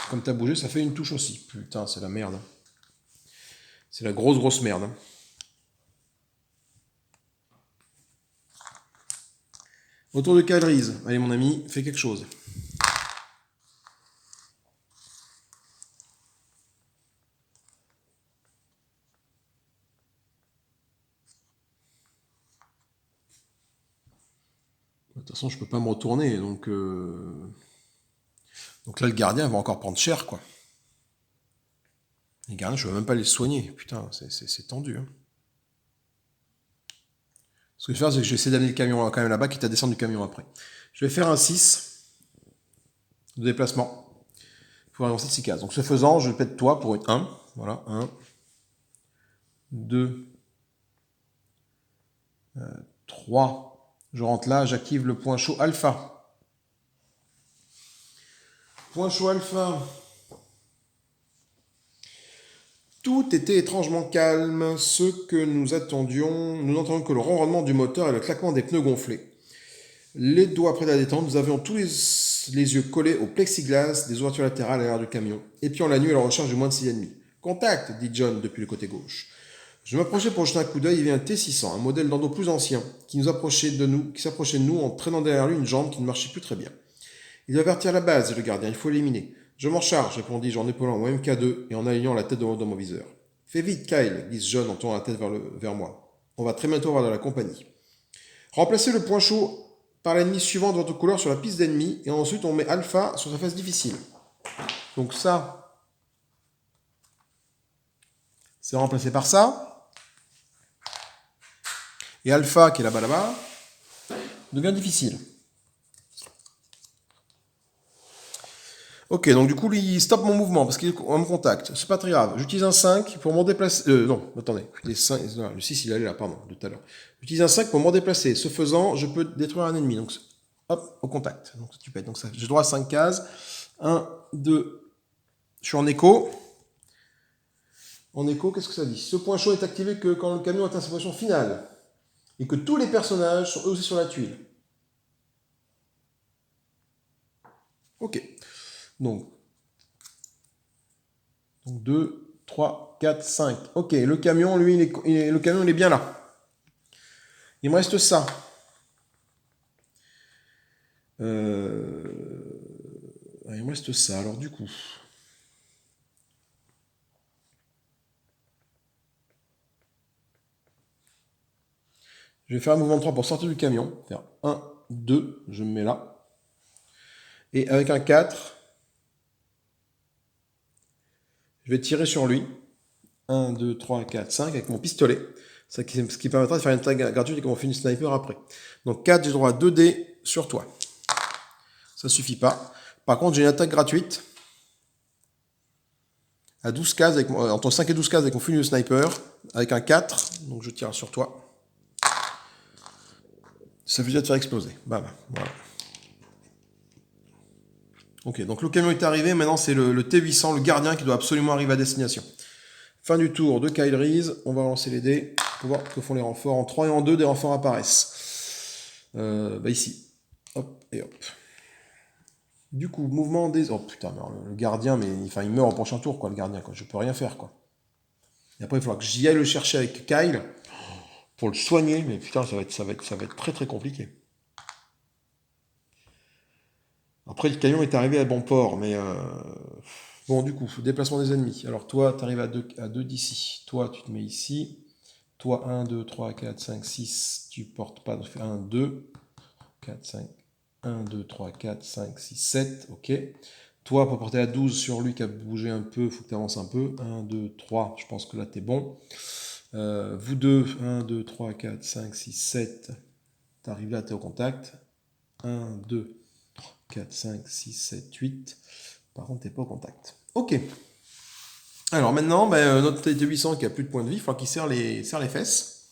Comme tu as bougé, ça fait une touche aussi. Putain, c'est la merde. C'est la grosse merde. Autour de Calrise. Allez, mon ami, fais quelque chose. De toute façon, je peux pas me retourner, donc là, le gardien va encore prendre cher, quoi. Les gardiens, je ne vais même pas les soigner. Putain, c'est tendu. Hein. Ce que je vais faire, c'est que je vais essayer d'amener le camion quand même là-bas, quitte à descendre du camion après. Je vais faire un 6 de déplacement pour avancer de 6 cases. Donc ce faisant, je pète toi pour une 1. Voilà, 1, 2, 3. Je rentre là, j'active le point chaud alpha. Point chaud alpha. Tout était étrangement calme. Ce que nous attendions, nous n'entendions que le ronronnement du moteur et le claquement des pneus gonflés. Les doigts près de la détente, nous avions tous les yeux collés au plexiglas des ouvertures latérales à l'arrière du camion, épiant la nuit à la recherche du moins de 6 ennemis. Contact, dit John depuis le côté gauche. Je m'approchais pour jeter un coup d'œil, il y avait un T600, un modèle d'endo plus ancien, qui s'approchait de nous en traînant derrière lui une jambe qui ne marchait plus très bien. Il doit partir à la base, dit le gardien, il faut l'éliminer. Je m'en charge, répondis-je en épaulant mon MK2 et en alignant la tête dans mon viseur. Fais vite, Kyle, dit John en tournant la tête vers moi. On va très bientôt avoir de la compagnie. Remplacez le point chaud par l'ennemi suivant de votre couleur sur la piste d'ennemi et ensuite on met alpha sur sa phase difficile. Donc ça, c'est remplacé par ça. Et alpha, qui est là-bas, devient difficile. Ok, donc du coup, il stoppe mon mouvement parce qu'il me contacte. C'est pas très grave. J'utilise un 5 pour m'en déplacer. Non, attendez. Le 6, il allait là, pardon, tout à l'heure. J'utilise un 5 pour m'en déplacer. Ce faisant, je peux détruire un ennemi. Donc, hop, au contact. Donc, tu pètes. Donc, j'ai droit à 5 cases. 1, 2. Je suis en écho. En écho, qu'est-ce que ça dit? Ce point chaud est activé que quand le camion atteint sa position finale. Et que tous les personnages sont eux aussi sur la tuile. Ok. Donc 2, 3, 4, 5. Ok, le camion, lui, le camion, il est bien là. Il me reste ça. Il me reste ça, alors du coup. Je vais faire un mouvement de 3 pour sortir du camion. Faire 1, 2, je me mets là. Et avec un 4, je vais tirer sur lui. 1, 2, 3, 4, 5 avec mon pistolet. Ce qui permettra de faire une attaque gratuite et qu'on finit sniper après. Donc 4, j'ai droit à 2 dés sur toi. Ça suffit pas. Par contre, j'ai une attaque gratuite à 12 cases, entre 5 et 12 cases avec mon fusil de sniper, avec un 4. Donc je tire sur toi. Ça veut dire de faire exploser. Bam, voilà. Ok, donc le camion est arrivé, maintenant c'est le T800, le gardien qui doit absolument arriver à destination. Fin du tour de Kyle Reese, on va lancer les dés pour voir que font les renforts. En 3 et en 2, des renforts apparaissent. Ici. Hop et hop. Du coup, mouvement des... Oh putain, le gardien, mais il meurt au prochain tour, quoi, le gardien, quoi. Je peux rien faire, quoi. Et après, il faudra que j'y aille le chercher avec Kyle pour le soigner, mais putain, ça va être très très compliqué. Après, le camion est arrivé à bon port, mais bon, du coup, déplacement des ennemis. Alors, toi, tu arrives à 2 d'ici. Toi, tu te mets ici. Toi, 1, 2, 3, 4, 5, 6. Tu portes pas. Donc, fais 1, 2, 4, 5. 1, 2, 3, 4, 5, 6, 7. Ok. Toi, pour porter à 12 sur lui qui a bougé un peu, il faut que tu avances un peu. 1, 2, 3. Je pense que là, tu es bon. Vous deux, 1, 2, 3, 4, 5, 6, 7. Tu arrives là, tu es au contact. 1, 2, 4, 5, 6, 7, 8. Par contre, tu n'es pas au contact. Ok. Alors maintenant, notre T800 qui a plus de points de vie, il faut qu'il serre les fesses.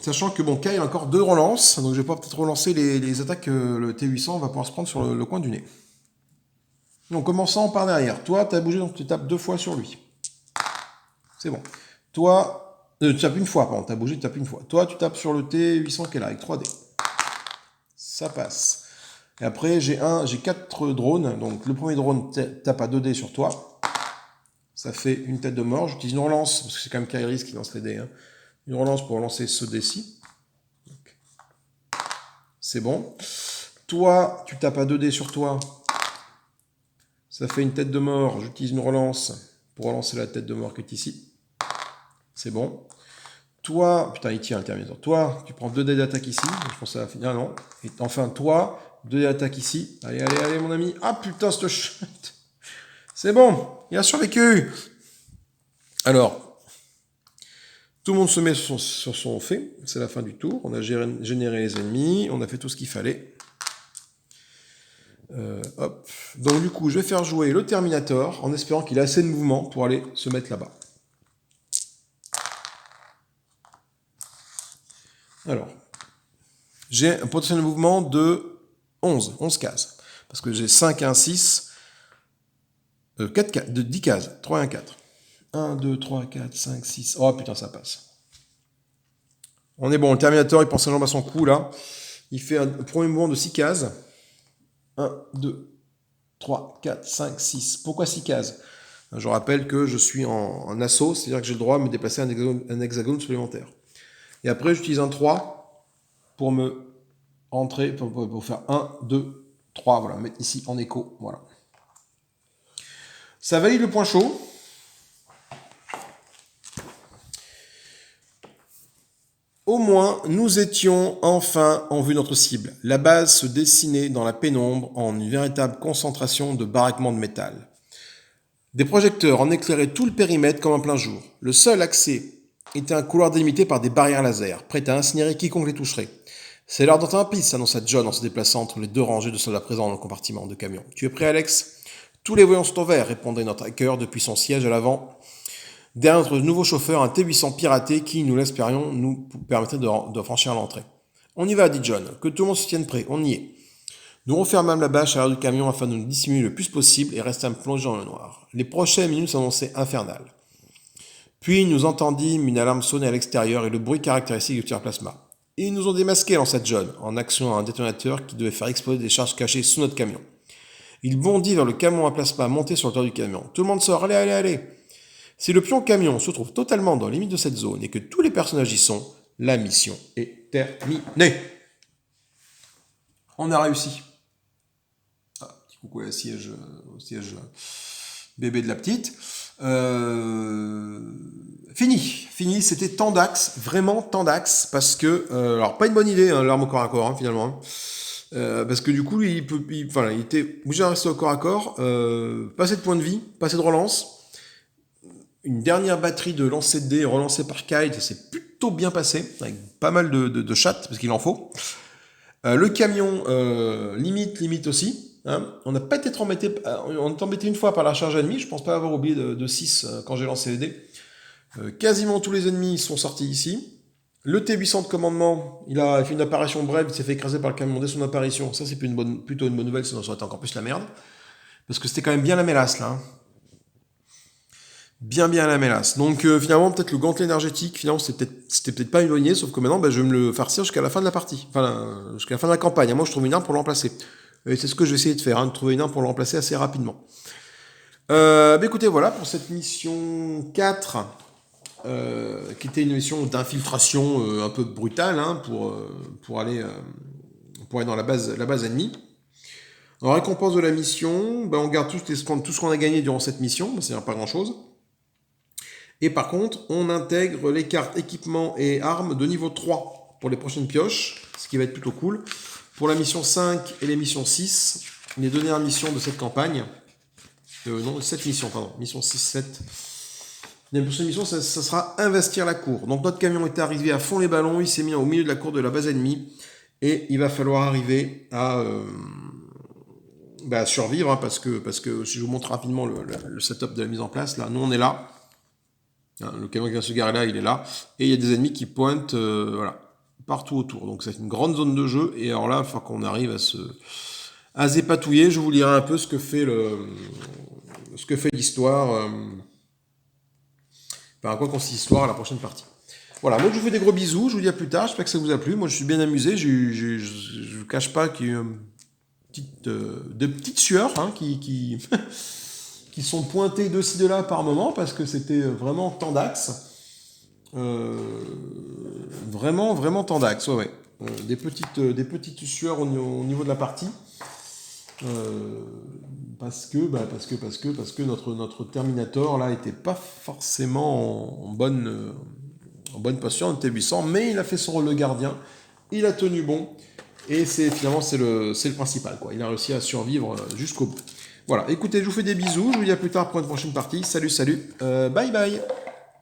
Sachant que bon, Kai a encore 2 relances, donc je vais pouvoir peut-être relancer les attaques que le T800 va pouvoir se prendre sur le coin du nez. Donc commençant par derrière. Toi, tu as bougé, donc tu tapes 2 fois sur lui. C'est bon. Toi, tu tapes une fois, pardon, tu as bougé, tu tapes une fois. Toi, tu tapes sur le T800 qui est là, avec 3 dés. Ça passe. Et après, j'ai 4 drones. Donc le premier drone tape à 2 dés sur toi. Ça fait une tête de mort. J'utilise une relance, parce que c'est quand même Kairis qui lance les dés. Hein. Une relance pour lancer ce dé-ci. C'est bon. Toi, tu tapes à 2 dés sur toi. Ça fait une tête de mort. J'utilise une relance pour relancer la tête de mort qui est ici. C'est bon. Toi, putain, il tient le Terminator. Toi, tu prends 2 dés d'attaque ici. Je pense que ça va finir. Non. Et enfin, toi, 2 dés d'attaque ici. Allez, allez, allez, mon ami. Ah putain, cette chute. C'est bon. Il a survécu. Alors, tout le monde se met sur son fait. C'est la fin du tour. On a généré les ennemis. On a fait tout ce qu'il fallait. Hop. Donc du coup, je vais faire jouer le Terminator en espérant qu'il a assez de mouvement pour aller se mettre là-bas. Alors, j'ai un potentiel de mouvement de 11 cases. Parce que j'ai 5 et un 6, 4 de 10 cases, 3 et un 4. 1, 2, 3, 4, 5, 6. Oh putain, ça passe. On est bon, le Terminator, il pense sa jambe à son cou là. Il fait un premier mouvement de 6 cases. 1, 2, 3, 4, 5, 6. Pourquoi 6 cases? Je rappelle que je suis en assaut, c'est-à-dire que j'ai le droit de me déplacer un hexagone supplémentaire. Et après, j'utilise un 3 pour me rentrer, pour faire 1, 2, 3. Voilà, mettre ici en écho. Voilà. Ça valide le point chaud. Au moins, nous étions enfin en vue de notre cible. La base se dessinait dans la pénombre en une véritable concentration de baraquements de métal. Des projecteurs en éclairaient tout le périmètre comme en plein jour. Le seul accès était un couloir délimité par des barrières laser, prêtes à incinérer quiconque les toucherait. C'est l'heure d'entrer un piste, annonça John en se déplaçant entre les 2 rangées de soldats présents dans le compartiment de camion. Tu es prêt, Alex? Tous les voyants sont au vert, répondait notre hacker depuis son siège à l'avant. Derrière notre nouveau chauffeur, un T800 piraté qui, nous l'espérions, nous permettrait de franchir l'entrée. On y va, dit John. Que tout le monde se tienne prêt, on y est. Nous refermâmes la bâche à l'arrière du camion afin de nous dissimuler le plus possible et restâmes plongés dans le noir. Les prochaines minutes s'annonçaient infernales. Puis nous entendîmes une alarme sonner à l'extérieur et le bruit caractéristique du tir plasma. Ils nous ont démasqués, lança John, en actionnant un détonateur qui devait faire exploser des charges cachées sous notre camion. Il bondit vers le camion à plasma monté sur le toit du camion. Tout le monde sort, allez, allez, allez. Si le pion camion se trouve totalement dans les limites de cette zone et que tous les personnages y sont, la mission est terminée. On a réussi. Ah, petit coucou au siège bébé de la petite. Fini, c'était tant d'axes, vraiment tant d'axes, parce que, alors pas une bonne idée, hein, l'arme au corps à corps, hein, finalement. Parce que du coup, lui, il était obligé de rester au corps à corps, pas assez de points de vie, pas assez de relance. Une dernière batterie de lancer de dés relancée par Kite, ça s'est plutôt bien passé, avec pas mal de chattes, parce qu'il en faut. Le camion, limite aussi. Hein. On n'a pas été embêté, on est embêté une fois par la charge ennemie, je pense pas avoir oublié de 6 quand j'ai lancé les dés. Quasiment tous les ennemis sont sortis ici. Le T800 de commandement, il a fait une apparition brève, il s'est fait écraser par le camion dès son apparition. Ça, c'est plutôt une bonne nouvelle, sinon ça aurait été encore plus la merde. Parce que c'était quand même bien la mélasse, là. Hein. Bien la mélasse. Donc finalement, peut-être le gantelet énergétique, finalement, c'était peut-être pas éloigné, sauf que maintenant, je vais me le farcir jusqu'à la fin de la partie. Enfin, jusqu'à la fin de la campagne. Moi, je trouve une arme pour le remplacer. Et c'est ce que je vais essayer de faire, hein, de trouver une arme pour le remplacer assez rapidement. Écoutez, voilà pour cette mission 4, qui était une mission d'infiltration un peu brutale, hein, pour aller pour être dans la base ennemie. En récompense de la mission, ben, on garde tout ce qu'on a gagné durant cette mission, c'est-à-dire pas grand-chose. Et par contre, on intègre les cartes équipements et armes de niveau 3 pour les prochaines pioches, ce qui va être plutôt cool. Pour la mission 5 et les missions 6, les dernières missions de cette campagne, non, 7 missions, pardon, mission 6, 7. La prochaine mission, ça sera investir la cour. Donc notre camion est arrivé à fond les ballons, il s'est mis au milieu de la cour de la base ennemie, et il va falloir arriver à survivre, hein, parce que si je vous montre rapidement le setup de la mise en place, là, nous on est là. Le camion qui vient se garer là, il est là. Et il y a des ennemis qui pointent voilà, partout autour. Donc c'est une grande zone de jeu. Et alors là, il faut qu'on arrive à zépatouiller. Je vous lirai un peu ce que fait l'histoire. À quoi consiste l'histoire à la prochaine partie. Voilà, moi je vous fais des gros bisous. Je vous dis à plus tard. J'espère que ça vous a plu. Moi je suis bien amusé. Je ne vous cache pas qu'il y a de petites sueurs hein, qui sont pointés de ci de là par moment parce que c'était vraiment tendax. Vraiment tendax, ouais. Des petites sueurs au niveau de la partie. Parce que notre Terminator là était pas forcément en bonne posture, on était 800, mais il a fait son rôle de gardien, il a tenu bon, et finalement c'est le principal, quoi. Il a réussi à survivre jusqu'au bout. Voilà, écoutez, je vous fais des bisous, je vous dis à plus tard pour une prochaine partie. Salut, bye bye.